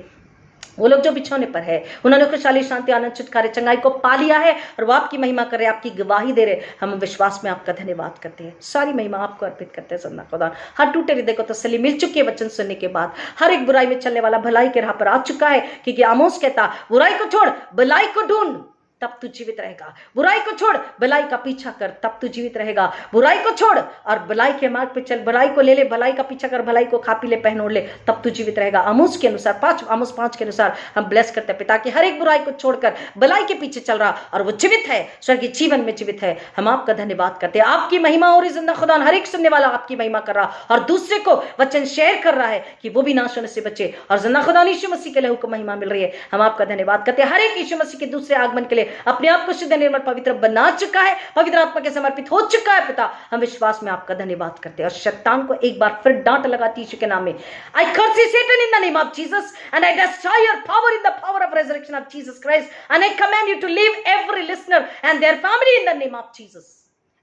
वो लोग जो बिछौने पर है, उन्होंने खुशहाली, शांति, आनंद, छुटकारे, चंगाई को पा लिया है और वो आपकी महिमा कर रहे, आपकी गवाही दे रहे। हम विश्वास में आपका धन्यवाद करते हैं, सारी महिमा आपको अर्पित करते हैं। सन्ना खुदा, हर टूटे हृदय को तसल्ली मिल चुकी है वचन सुनने के बाद। हर एक बुराई में चलने वाला भलाई के राह पर आ चुका है, क्योंकि आमोस कहता, बुराई को छोड़, भलाई को ढूंढ, तब तू जीवित रहेगा। बुराई को छोड़, भलाई का पीछा कर, तब तू जीवित रहेगा। बुराई को छोड़ और भलाई के मार्ग पे चल, भलाई को ले ले, भलाई का पीछा कर, भलाई को खा पी ले, पहन ओढ़ ले, तब तू जीवित रहेगा। आमोस के अनुसार आमोस 5 के अनुसार हम ब्लेस करते हैं पिता कि हर एक बुराई को छोड़कर भलाई के पीछे चल रहा और वो जीवित है, स्वर्गीय जीवन में जीवित है। हम आपका धन्यवाद करते हैं। आपकी महिमा हो रही जिंदा खुदा, हर एक सुनने वाला आपकी महिमा कर रहा और दूसरे को वचन शेयर कर रहा है कि वो भी नाश होने से बचे और जिंदा खुदा यीशु मसीह के लहू को महिमा मिल रही है। हम आपका धन्यवाद करते हैं। हर एक यीशु मसीह के दूसरे आगमन के लिए अपने आप को शुद्ध, निर्मल, पवित्र बना चुका है, पवित्र आत्मा के समर्पित हो चुका है पिता। हम विश्वास में आपका धन्यवाद करते हैं और शैतान को एक बार फिर डांट लगाती यीशु के नाम में। आई कर्स you Satan in the name of Jesus and I destroy your power in the power of resurrection of Jesus Christ and I command you to leave every listener and their family in the name of Jesus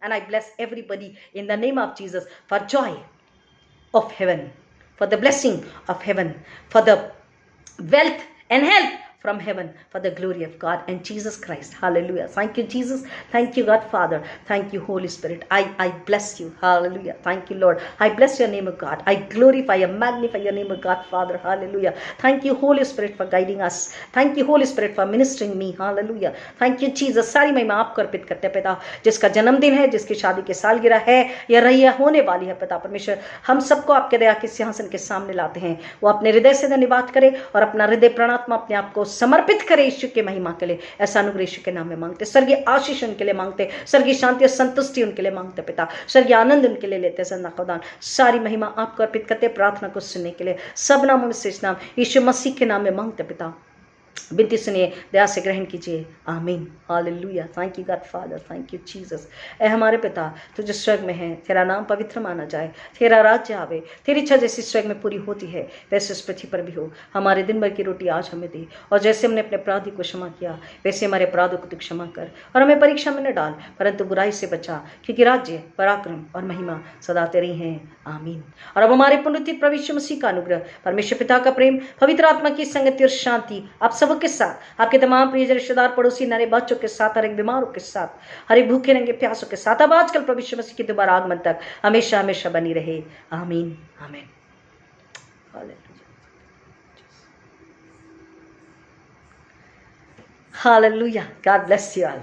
and I bless everybody in the name of Jesus for joy of heaven, for the blessing of heaven, for the wealth and health from heaven, for the glory of God and Jesus Christ. Hallelujah. Thank you, Jesus. Thank you, God Father. Thank you, Holy Spirit. I bless you. Hallelujah. Thank you, Lord. I bless your name, of God. I glorify and magnify your name, of God Father. Hallelujah. Thank you, Holy Spirit, for guiding us. Thank you, Holy Spirit, for ministering me. Hallelujah. Thank you, Jesus. सारी महिमा आपको अर्पित करते हैं पिता, जिसका जन्मदिन है, जिसकी शादी की सालगिरह है या रही है, होने वाली है पिता परमेश्वर, हम सबको आपके दया के सिंहासन के सामने लाते हैं। वो अपने हृदय से धन्यवाद करे और अपना हृदय प्राणात्मा अपने आप को समर्पित करे यीशु के महिमा के लिए। ऐसा अनुग्रह यीशु के नाम में मांगते, स्वर्गीय आशीष उनके लिए मांगते, स्वर्गीय शांति और संतुष्टि उनके लिए मांगते पिता, स्वर्गीय आनंद उनके लिए लेते। सन्ना खुदा सारी महिमा आपको अर्पित करते, प्रार्थना को सुनने के लिए सब नामों में श्रेष्ठ नाम यीशु मसीह के नाम में मांगते पिता। विनती सुनिए, दया से ग्रहण कीजिए। आमीन। Hallelujah. Thank you God Father, thank you Jesus. ऐ हमारे पिता तू जो स्वर्ग में है, तेरा नाम पवित्र माना जाए, तेरा राज्य आवे, तेरी इच्छा जैसी स्वर्ग में पूरी होती है वैसे इस पृथ्वी पर भी हो। हमारे दिन भर की रोटी आज हमें दे और जैसे हमने अपने अपराधी को क्षमा किया वैसे हमारे अपराधों को तू क्षमा कर और हमें परीक्षा में न डाल परंतु बुराई से बचा, क्योंकि राज्य, पराक्रम और महिमा सदा तेरी हैं। आमीन। और अब हमारे पुनरुत्थित प्रभु यीशु मसीह का अनुग्रह, परमेश्वर पिता का प्रेम, पवित्र आत्मा की संगति और शांति आप सबके साथ, आपके तमाम प्रिय रिश्तेदार, पड़ोसी, नरे बच्चों के साथ, हर एक बीमारों के साथ, हर एक भूखे नंगे प्यासों के साथ, अब आजकल प्रभु यीशु मसीह के दोबारा आगमन तक हमेशा हमेशा बनी रहे। आमीन। आमीन। Hallelujah. God bless you all.